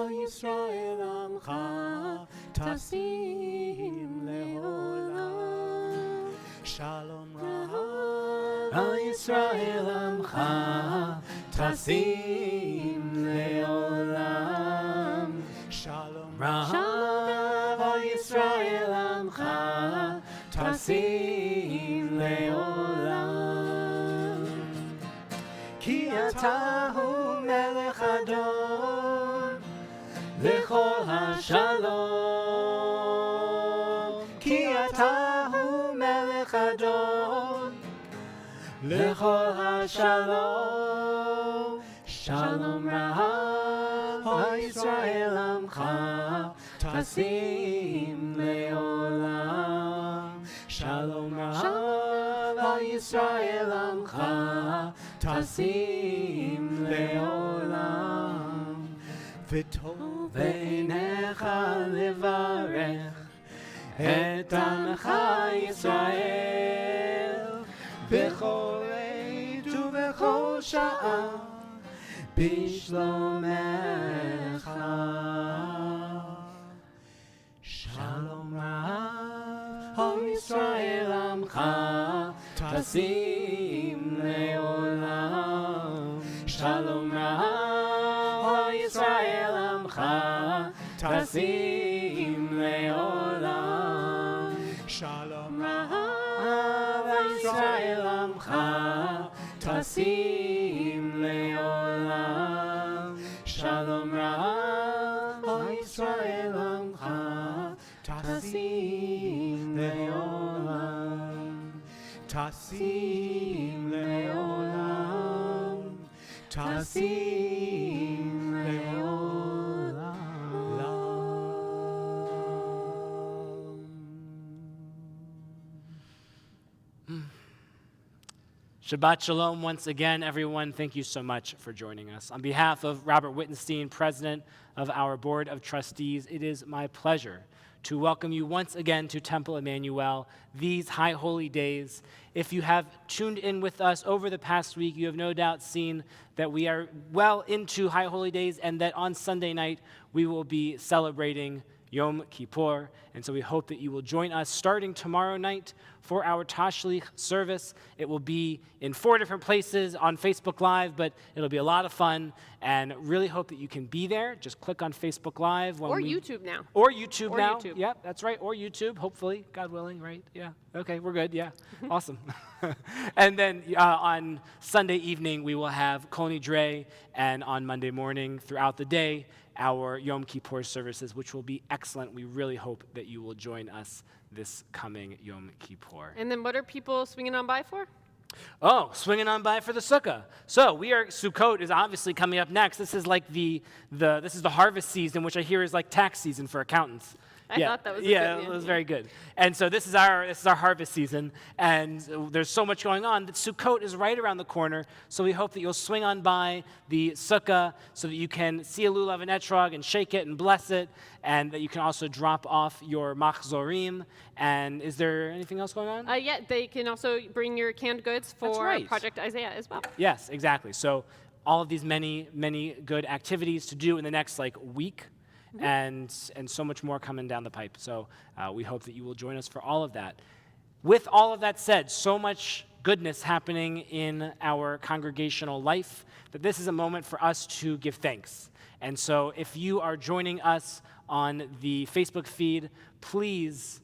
Yisrael Amcha Tasim Leolam. Shalom Rav Yisrael Amcha Tasim Leolam. Shalom Rav Yisrael Amcha Tasim Leolam. Ki atahu melech adon lechol hashalom. Ki atahu melech adon lechol hashalom. Shalom Rav Yisrael Amcha Tasim Leolam. Shalom Rav Yisrael Amcha Tasim Leolam. V'tov v'einecha levarech et amcha Yisrael b'chol עת ובכל שעה בשלומך. Shalom Rav ישראל עמך תשים לעולם שלום רב ישראל עמך תשים לעולם שלום רב ישראל עמך תשים לעולם שלום רב ישראל עמך תשים לעולם תשים לעולם תשים לעולם Shabbat Shalom once again, everyone. Thank you so much for joining us. On behalf of Robert Wittenstein, President of our Board of Trustees, it is my pleasure to welcome you once again to Temple Emanu-El, these high holy days. If you have tuned in with us over the past week, you have no doubt seen that we are well into high holy days and that on Sunday night we will be celebrating Yom Kippur. And so we hope that you will join us starting tomorrow night for our Tashlich service. It will be in 4 different places on Facebook Live, but it'll be a lot of fun and really hope that you can be there. Just click on Facebook Live. Or YouTube now. Or YouTube Or now. YouTube. Yep, that's right. Or YouTube, hopefully, God willing, right? Yeah. Okay, we're good. Yeah. Awesome. And then on Sunday evening, we will have Kol Nidre, and on Monday morning throughout the day, our Yom Kippur services, which will be excellent. We really hope that you will join us this coming Yom Kippur. And then what are people swinging on by for? Oh, swinging on by for the sukkah. So Sukkot is obviously coming up next. This is like this is the harvest season, which I hear is like tax season for accountants. I thought that was a yeah, good it was name. very good. And so this is our harvest season, and there's so much going on that Sukkot is right around the corner. So we hope that you'll swing on by the sukkah so that you can see a lulav and etrog and shake it and bless it, and that you can also drop off your machzorim. And is there anything else going on? Yeah, they can also bring your canned goods That's for right. Project Isaiah as well. Yes, exactly. So all of these many, many good activities to do in the next week. And so much more coming down the pipe. So we hope that you will join us for all of that. With all of that said, so much goodness happening in our congregational life that this is a moment for us to give thanks. And so if you are joining us on the Facebook feed, please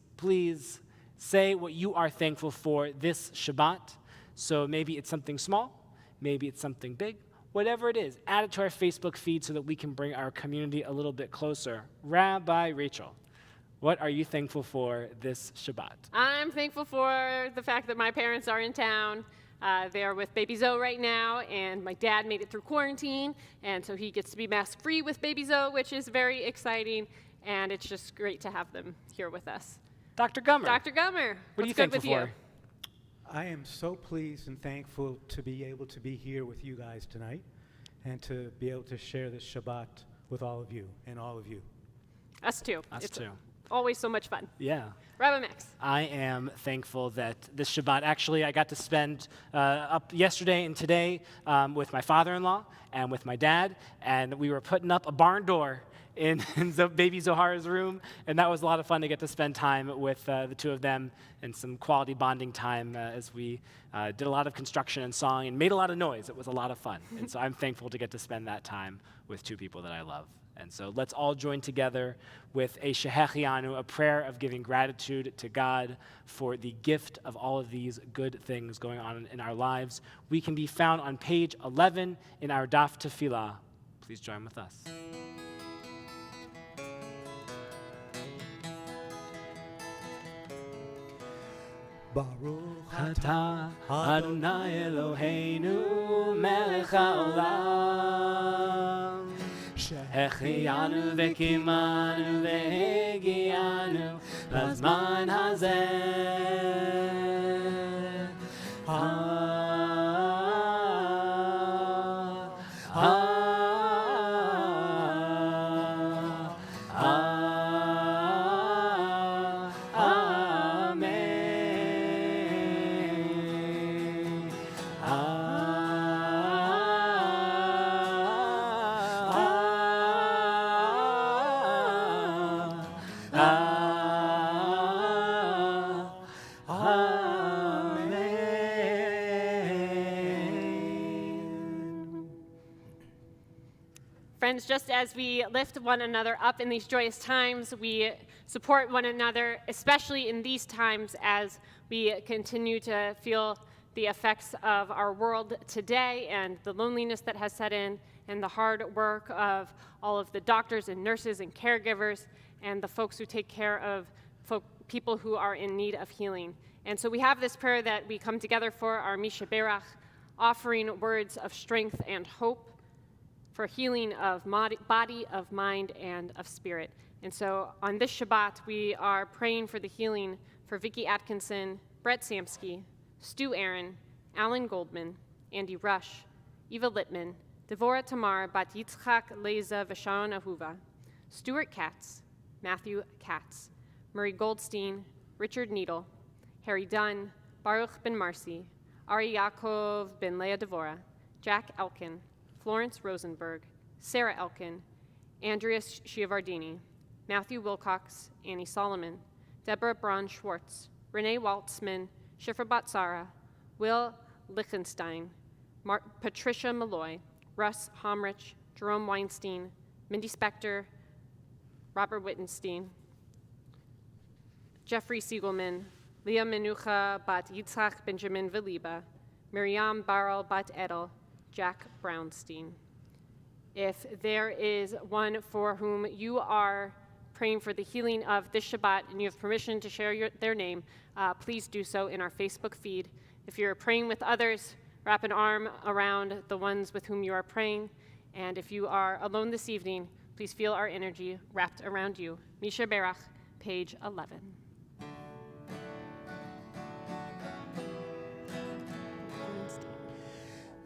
say what you are thankful for this Shabbat. So maybe it's something small, maybe it's something big. Whatever it is, add it to our Facebook feed so that we can bring our community a little bit closer. Rabbi Rachel, what are you thankful for this Shabbat? I'm thankful for the fact that my parents are in town. They are with baby Zoe right now, and my dad made it through quarantine, and so he gets to be mask-free with baby Zoe, which is very exciting, and it's just great to have them here with us. Dr. Gummer, Dr. Gummer, what are you what's good thankful with you? for? I am so pleased and thankful to be able to be here with you guys tonight and to be able to share this Shabbat with all of you and all of you. Us too. Us It's too. always so much fun. Yeah. Rabbi Max. I am thankful that this Shabbat, actually, I got to spend up yesterday and today with my father-in-law and with my dad, and we were putting up a barn door in baby Zohara's room, and that was a lot of fun to get to spend time with the two of them and some quality bonding time as we did a lot of construction and song and made a lot of noise. It was a lot of fun, and so I'm thankful to get to spend that time with two people that I love. And so let's all join together with a Shehechianu, a prayer of giving gratitude to God for the gift of all of these good things going on in our lives. We can be found on page 11 in our Daf Tefillah. Please join with us. Baruch Atah Adonai Eloheinu melech haolam שהחיינו וקיימנו והגיענו לזמן הזה. Friends, just as we lift one another up in these joyous times, we support one another, especially in these times as we continue to feel the effects of our world today and the loneliness that has set in and the hard work of all of the doctors and nurses and caregivers and the folks who take care of people who are in need of healing. And so we have this prayer that we come together for, our Misha Berach, offering words of strength and hope for healing of body, of mind, and of spirit. And so on this Shabbat, we are praying for the healing for Vicki Atkinson, Brett Samsky, Stu Aaron, Alan Goldman, Andy Rush, Eva Littman, Devorah Tamar, Bat Yitzchak Leza Vashon Ahuva, Stuart Katz, Matthew Katz, Murray Goldstein, Richard Needle, Harry Dunn, Baruch Ben Marcy, Ari Yaakov Ben Leah Devorah, Jack Elkin, Florence Rosenberg, Sarah Elkin, Andreas Schiavardini, Matthew Wilcox, Annie Solomon, Deborah Braun Schwartz, Renee Waltzman, Shifra Batsara, Will Lichtenstein, Patricia Malloy, Russ Homrich, Jerome Weinstein, Mindy Spector, Robert Wittenstein, Jeffrey Siegelman, Leah Menucha Bat Yitzhak Benjamin Viliba, Miriam Barrel Bat Edel, Jack Brownstein. If there is one for whom you are praying for the healing of this Shabbat and you have permission to share their name, please do so in our Facebook feed. If you're praying with others, wrap an arm around the ones with whom you are praying. And if you are alone this evening, please feel our energy wrapped around you. Misha Berach, page 11.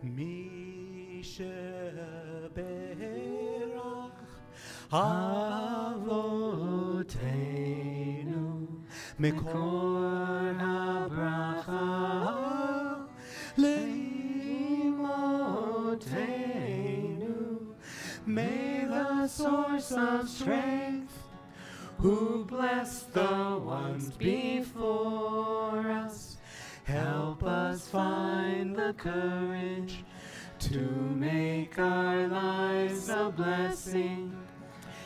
Misha Berach Avoteinu Mekor HaBracha Leimotenu. May the source of strength who blessed the ones before us help us find the courage to make our lives a blessing,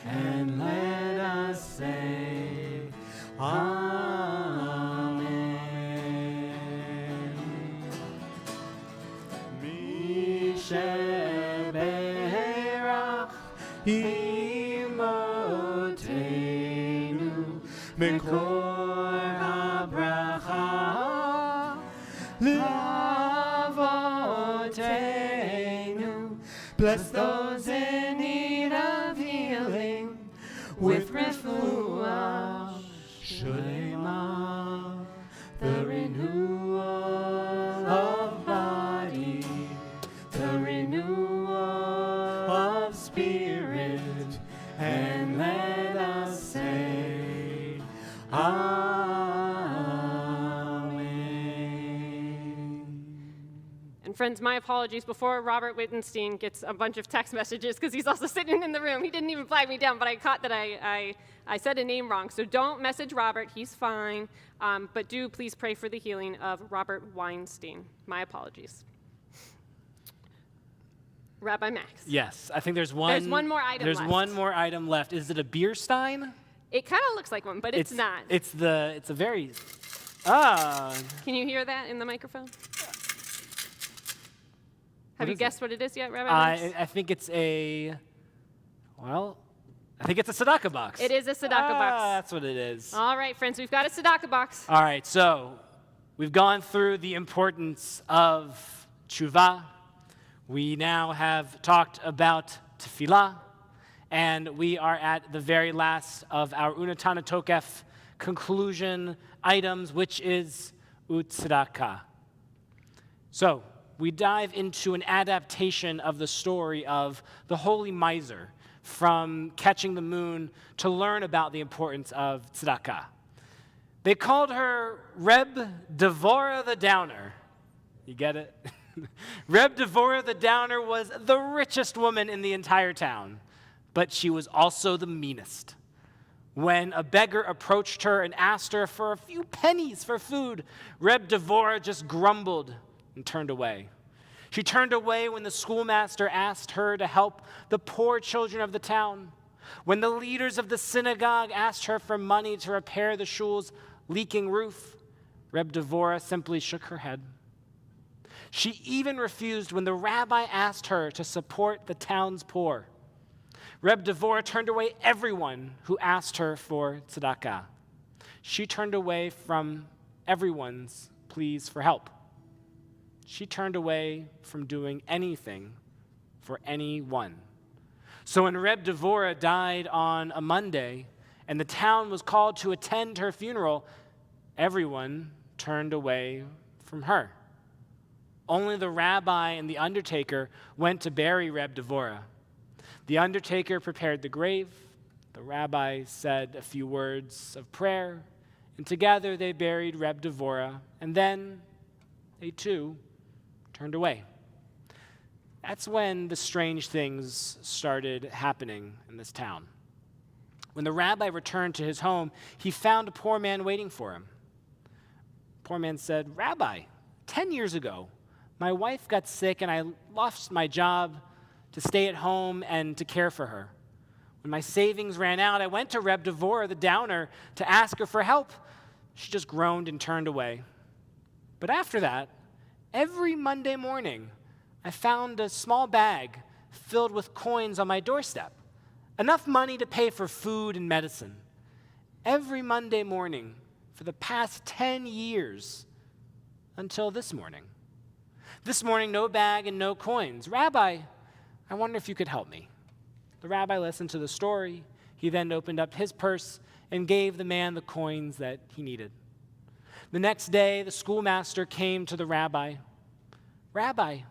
and let us say, Amen. Misha Berach Imotenu Mekor HaBracha L'Avotenu. Bless those in need of healing with refuah shlema, the renewal of body, the renewal of spirit, and let us say, And friends, my apologies before Robert Wittenstein gets a bunch of text messages, because he's also sitting in the room. He didn't even flag me down, but I caught that I said a name wrong. So don't message Robert. He's fine. But do please pray for the healing of Robert Weinstein. My apologies. Rabbi Max. Yes, I think there's one. There's one more item There's left. one more item left. Is it a beer stein? It kind of looks like one, but it's not. It's a very. Can you hear that in the microphone? Have you guessed what it is yet, Rabbi Max? I think it's a. Well, I think it's a tzedakah box. It is a tzedakah box. That's what it is. All right, friends, we've got a tzedakah box. All right, so we've gone through the importance of tshuva. We now have talked about tefillah, and we are at the very last of our Unatana Tokef conclusion items, which is utzedakah. So we dive into an adaptation of the story of the holy miser from Catching the Moon to learn about the importance of tzedakah. They called her Reb Devorah the Downer. You get it? Reb Devorah the Downer was the richest woman in the entire town, but she was also the meanest. When a beggar approached her and asked her for a few pennies for food, Reb Devorah just grumbled and turned away. She turned away when the schoolmaster asked her to help the poor children of the town. When the leaders of the synagogue asked her for money to repair the shul's leaking roof, Reb Devorah simply shook her head. She even refused when the rabbi asked her to support the town's poor. Reb Devorah turned away everyone who asked her for tzedakah. She turned away from everyone's pleas for help. She turned away from doing anything for anyone. So when Reb Devorah died on a Monday and the town was called to attend her funeral, everyone turned away from her. Only the rabbi and the undertaker went to bury Reb Devorah. The undertaker prepared the grave. The rabbi said a few words of prayer, and together they buried Reb Devorah, and then they too turned away. That's when the strange things started happening in this town. When the rabbi returned to his home, he found a poor man waiting for him. The poor man said, "Rabbi, 10 years ago, my wife got sick and I lost my job to stay at home and to care for her. When my savings ran out, I went to Reb Devorah, the downer, to ask her for help. She just groaned and turned away. But after that, every Monday morning, I found a small bag filled with coins on my doorstep, enough money to pay for food and medicine. Every Monday morning for the past 10 years until this morning. This morning, no bag and no coins. Rabbi, I wonder if you could help me." The rabbi listened to the story. He then opened up his purse and gave the man the coins that he needed. The next day, the schoolmaster came to the rabbi. "Rabbi,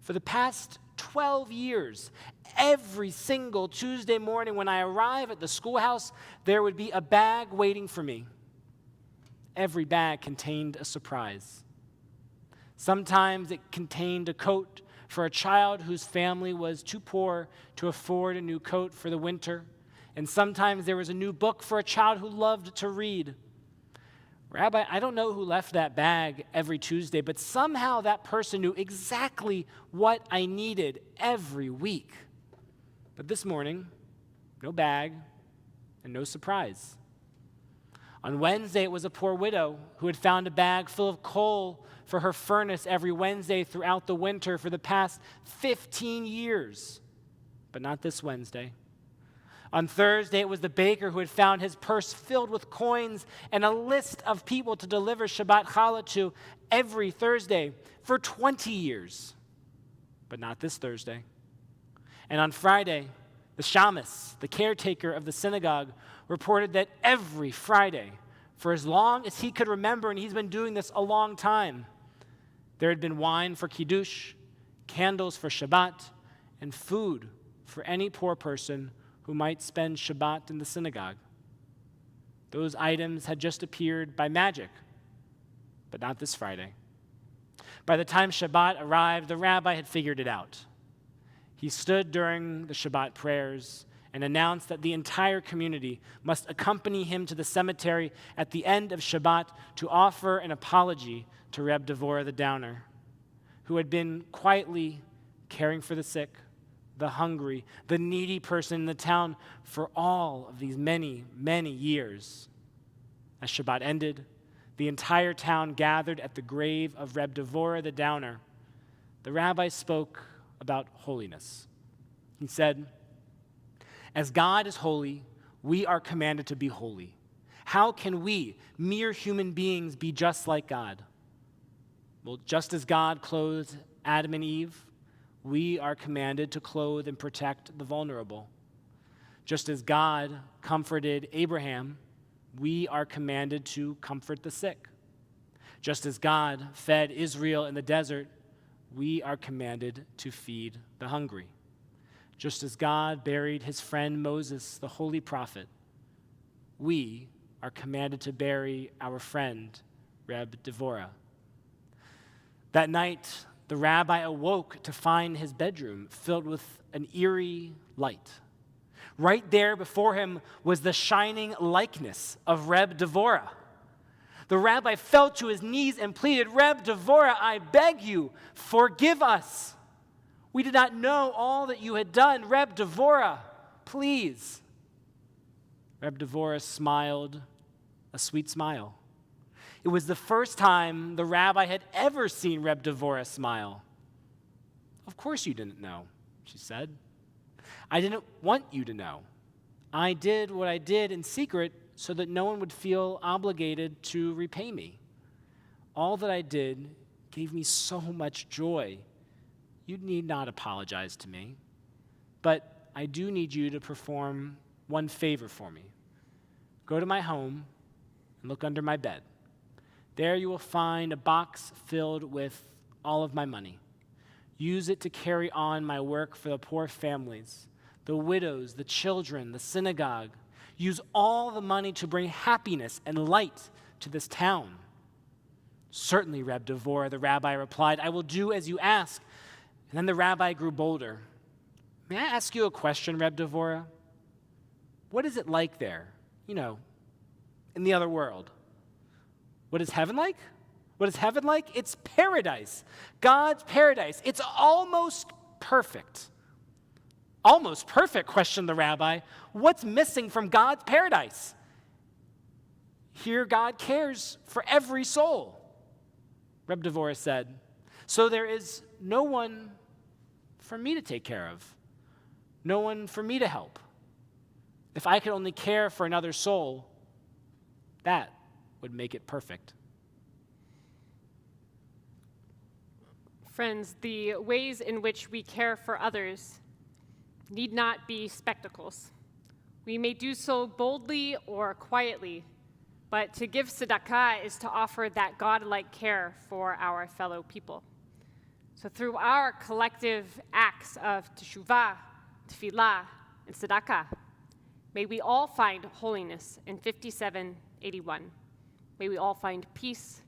for the past 12 years, every single Tuesday morning when I arrive at the schoolhouse, there would be a bag waiting for me. Every bag contained a surprise. Sometimes it contained a coat for a child whose family was too poor to afford a new coat for the winter, and sometimes there was a new book for a child who loved to read. Rabbi, I don't know who left that bag every Tuesday, but somehow that person knew exactly what I needed every week. But this morning, no bag and no surprise. On Wednesday, it was a poor widow who had found a bag full of coal for her furnace every Wednesday throughout the winter for the past 15 years, but not this Wednesday. On Thursday, it was the baker who had found his purse filled with coins and a list of people to deliver Shabbat challah to every Thursday for 20 years, but not this Thursday. And on Friday, the shamus, the caretaker of the synagogue, reported that every Friday, for as long as he could remember, and he's been doing this a long time, there had been wine for Kiddush, candles for Shabbat, and food for any poor person who might spend Shabbat in the synagogue. Those items had just appeared by magic, but not this Friday. By the time Shabbat arrived, the rabbi had figured it out. He stood during the Shabbat prayers and announced that the entire community must accompany him to the cemetery at the end of Shabbat to offer an apology to Reb Devorah the Downer, who had been quietly caring for the sick, the hungry, the needy person in the town for all of these many, many years. As Shabbat ended, the entire town gathered at the grave of Reb Devorah the Downer. The rabbi spoke about holiness. He said, "As God is holy, we are commanded to be holy. How can we, mere human beings, be just like God? Well, just as God clothed Adam and Eve, we are commanded to clothe and protect the vulnerable. Just as God comforted Abraham, we are commanded to comfort the sick. Just as God fed Israel in the desert, we are commanded to feed the hungry. Just as God buried his friend Moses, the holy prophet, we are commanded to bury our friend Reb Devorah." That night, the rabbi awoke to find his bedroom filled with an eerie light. Right there before him was the shining likeness of Reb Devorah. The rabbi fell to his knees and pleaded, "Reb Devorah, I beg you, forgive us. We did not know all that you had done. Reb Devorah, please." Reb Devorah smiled a sweet smile. It was the first time the rabbi had ever seen Reb Devorah smile. "Of course you didn't know," she said. "I didn't want you to know. I did what I did in secret so that no one would feel obligated to repay me. All that I did gave me so much joy. You need not apologize to me. But I do need you to perform one favor for me. Go to my home and look under my bed. There you will find a box filled with all of my money. Use it to carry on my work for the poor families, the widows, the children, the synagogue. Use all the money to bring happiness and light to this town." "Certainly, Reb Devorah," the rabbi replied. "I will do as you ask." And then the rabbi grew bolder. "May I ask you a question, Reb Devorah? What is it like there, in the other world? What is heaven like? What is heaven like? It's paradise, God's paradise. It's almost perfect." "Almost perfect?" questioned the rabbi. "What's missing from God's paradise?" "Here God cares for every soul," Reb Devorah said. "So there is no one for me to take care of, no one for me to help. If I could only care for another soul, that would make it perfect." Friends, the ways in which we care for others need not be spectacles. We may do so boldly or quietly, but to give tzedakah is to offer that God-like care for our fellow people. So through our collective acts of teshuvah, tefillah, and tzedakah, may we all find holiness in 5781. May we all find peace,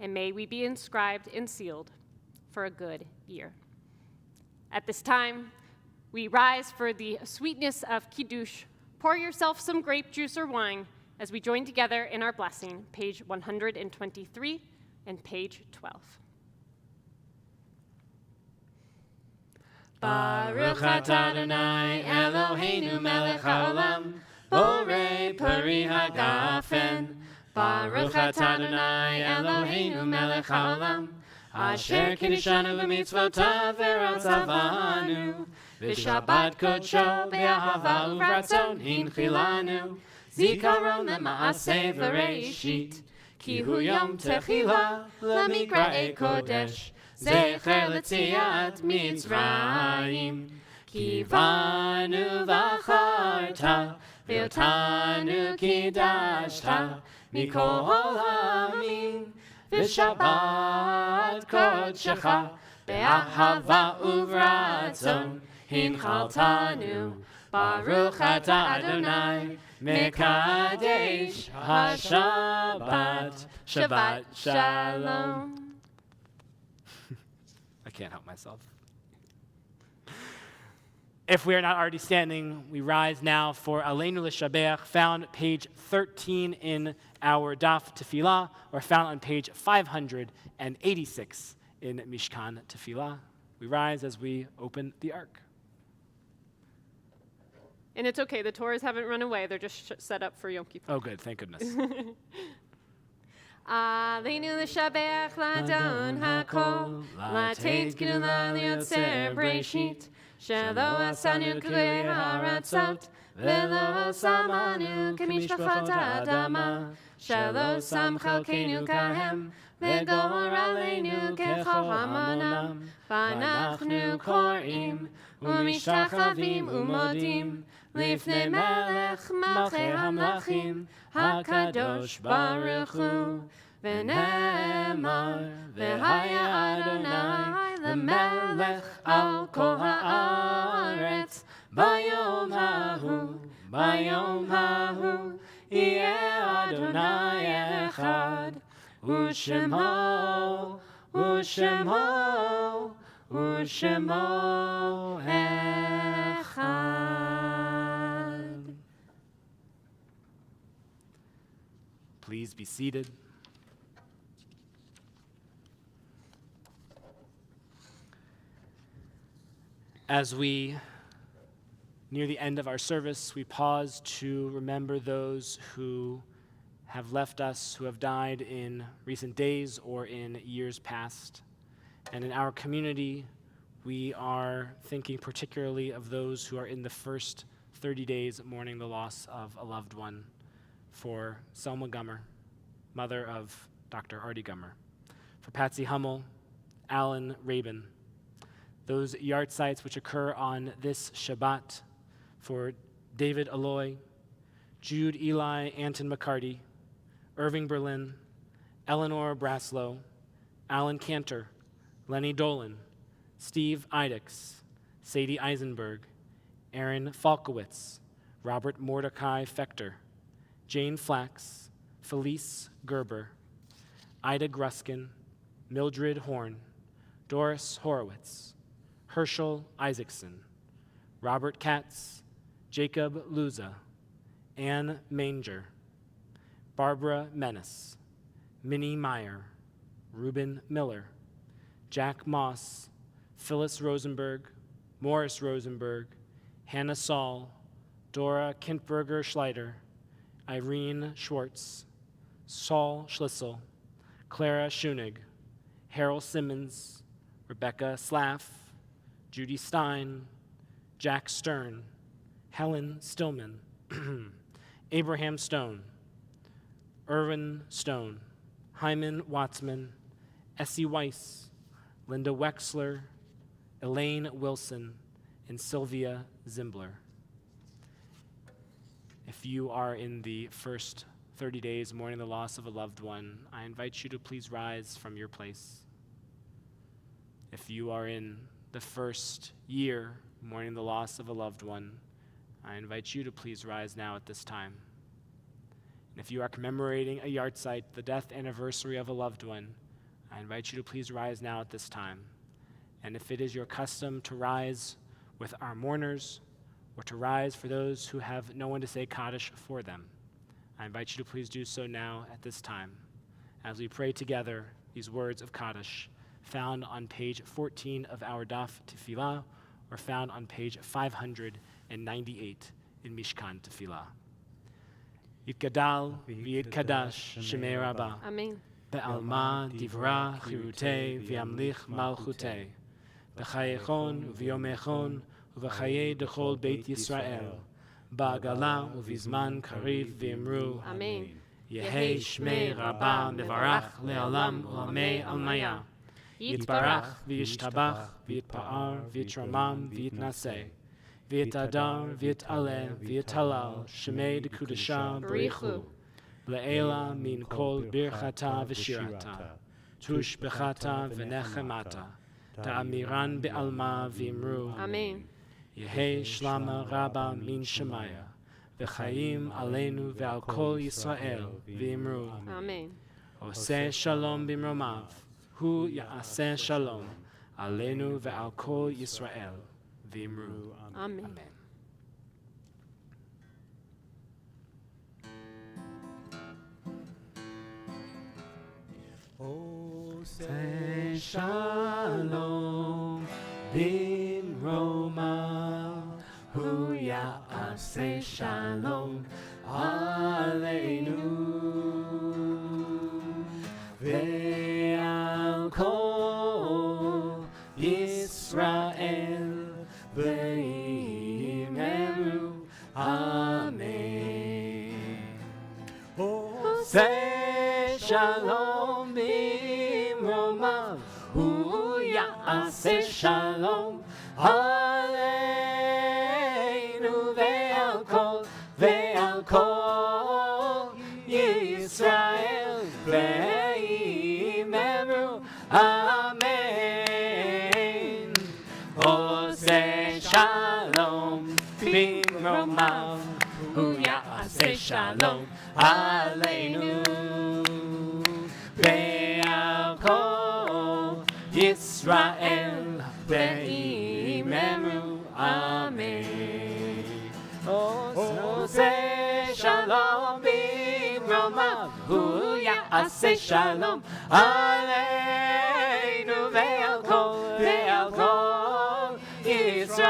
and may we be inscribed and sealed for a good year. At this time, we rise for the sweetness of Kiddush. Pour yourself some grape juice or wine as we join together in our blessing, page 123 and page 12. Baruch atah Adonai Eloheinu melech haolam, borei peri hagafen. Baruch atah Adonai Eloheinu melech haolam, asher kiddushanu b'mitzvotav v'ratzavanu, v'shabbat kodsho be'ahava uvratzon hinchilanu, zikaron lema'aseh v'reishit, ki hu yom techila lemikra'ei kodesh, zecher l'tziat Mitzrayim, ki banu v'acharta, v'otanu kiddashta, mikol ha'amim, v'shabbat kodshecha, be'ahava uvratzon, hinchaltanu, Baruch atah Adonai, mekadesh ha-shabbat, Shabbat Shalom. I can't help myself. If we are not already standing, we rise now for Aleinu L'Shabeach, found page 13 in our Daf Tefillah, or found on page 586 in Mishkan Tefillah. We rise as we open the Ark. And it's okay, the Torahs haven't run away, they're just set up for Yom Kippur. Oh, good, thank goodness. Aleinu l'shabeach l'adon hakol, l'teit gdula liotzer breshit, shelo asanu k'gei haratzot, v'lo samanu k'mishpachat ha'adama, shelo sam chalkeinu kahem, v'gor aleinu k'chol hamonam, v'anachnu korim, u'mishtachavim u'modim, lifnei melech malchei hamlachim, HaKadosh Baruch Hu, v'ne'emar, v'haya Adonai, l'melech al kol ha'aretz, bayom hahu, yeh Adonai echad, u'shemo echad. Please be seated. As we near the end of our service, we pause to remember those who have left us, who have died in recent days or in years past. And in our community, we are thinking particularly of those who are in the first 30 days mourning the loss of a loved one, for Selma Gummer, mother of Dr. Artie Gummer, for Patsy Hummel, Alan Rabin, those yard sites which occur on this Shabbat, for David Aloy, Jude Eli Anton McCarty, Irving Berlin, Eleanor Braslow, Alan Cantor, Lenny Dolan, Steve Idix, Sadie Eisenberg, Aaron Falkowitz, Robert Mordecai Fechter, Jane Flax, Felice Gerber, Ida Gruskin, Mildred Horn, Doris Horowitz, Herschel Isaacson, Robert Katz, Jacob Luza, Ann Manger, Barbara Menace, Minnie Meyer, Reuben Miller, Jack Moss, Phyllis Rosenberg, Morris Rosenberg, Hannah Saul, Dora Kintberger Schleider, Irene Schwartz, Saul Schlissel, Clara Schunig, Harold Simmons, Rebecca Slaff, Judy Stein, Jack Stern, Helen Stillman, Abraham Stone, Irwin Stone, Hyman Watzman, Essie Weiss, Linda Wexler, Elaine Wilson, and Sylvia Zimbler. If you are in the first 30 days mourning the loss of a loved one, I invite you to please rise from your place. If you are in the first year mourning the loss of a loved one, I invite you to please rise now at this time. And if you are commemorating a yard site, the death anniversary of a loved one, I invite you to please rise now at this time. And if it is your custom to rise with our mourners, or to rise for those who have no one to say Kaddish for them, I invite you to please do so now at this time, as we pray together these words of Kaddish, found on page 14 of our Daf Tefillah, or found on page 598 in Mishkan Tefillah. Yitgadal v'yitkadash Shemei Rabbah. Amen. Be'alma divra chirutei v'yamlich malchutei. B'chayechon v'yomechon uv'chayei dechol Beit Yisrael. Ba'agala uv'izman kariv v'imru. Amen. Yehei Shmei Rabbah mevarach le'alam u'amei almaya. Yitbarach v'yishtabach v'yitpa'ar v'yitramam v'yitnaseh. V'yitadar v'yitaleh v'yitalal Shemei dekudasha b'richu. Le'ela min kol birchata v'shirata. Tush bechata v'nechemata. Ta'amiran be'alma v'imru. Amen. Yehei shlama rabba min shemaya. V'chayim aleinu ve'al kol Yisrael v'imru. Amen. Oseh shalom b'mromav. Hu ya'aseh shalom. Aleinu ve'al kol Yisrael v'imru. Amen. Amen. Say shalom b'mromav. Hu ya'aseh shalom. Aleinu ve'al kol Yisrael v'imenu. Amen. Say shalom b'mromav. Hu ya'aseh shalom. Aleinu ve'al kol Yisrael ve'imenu. Amen. Oseh shalom b'mromav. Hu ya'aseh shalom. Aleinu ve'al kol Yisrael ve'imenu. Amen. Oseh shalom b'mromav. Hu ya'aseh shalom. Aleinu ve'al kol Yisrael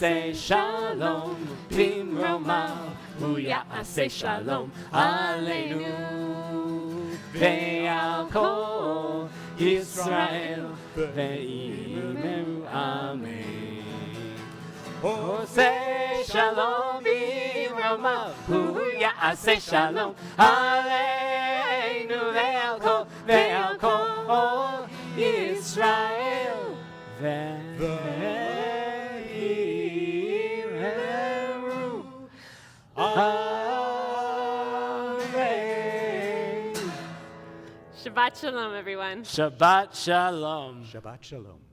say shalom, bimroma, uyase shalom, aleinu, ve'al Israel, ve'imeru amen. Oh, say shalom, bimroma, uyase shalom, aleinu, ve'al Israel, ve'imeru amen. Shabbat shalom, everyone. Shabbat shalom. Shabbat shalom.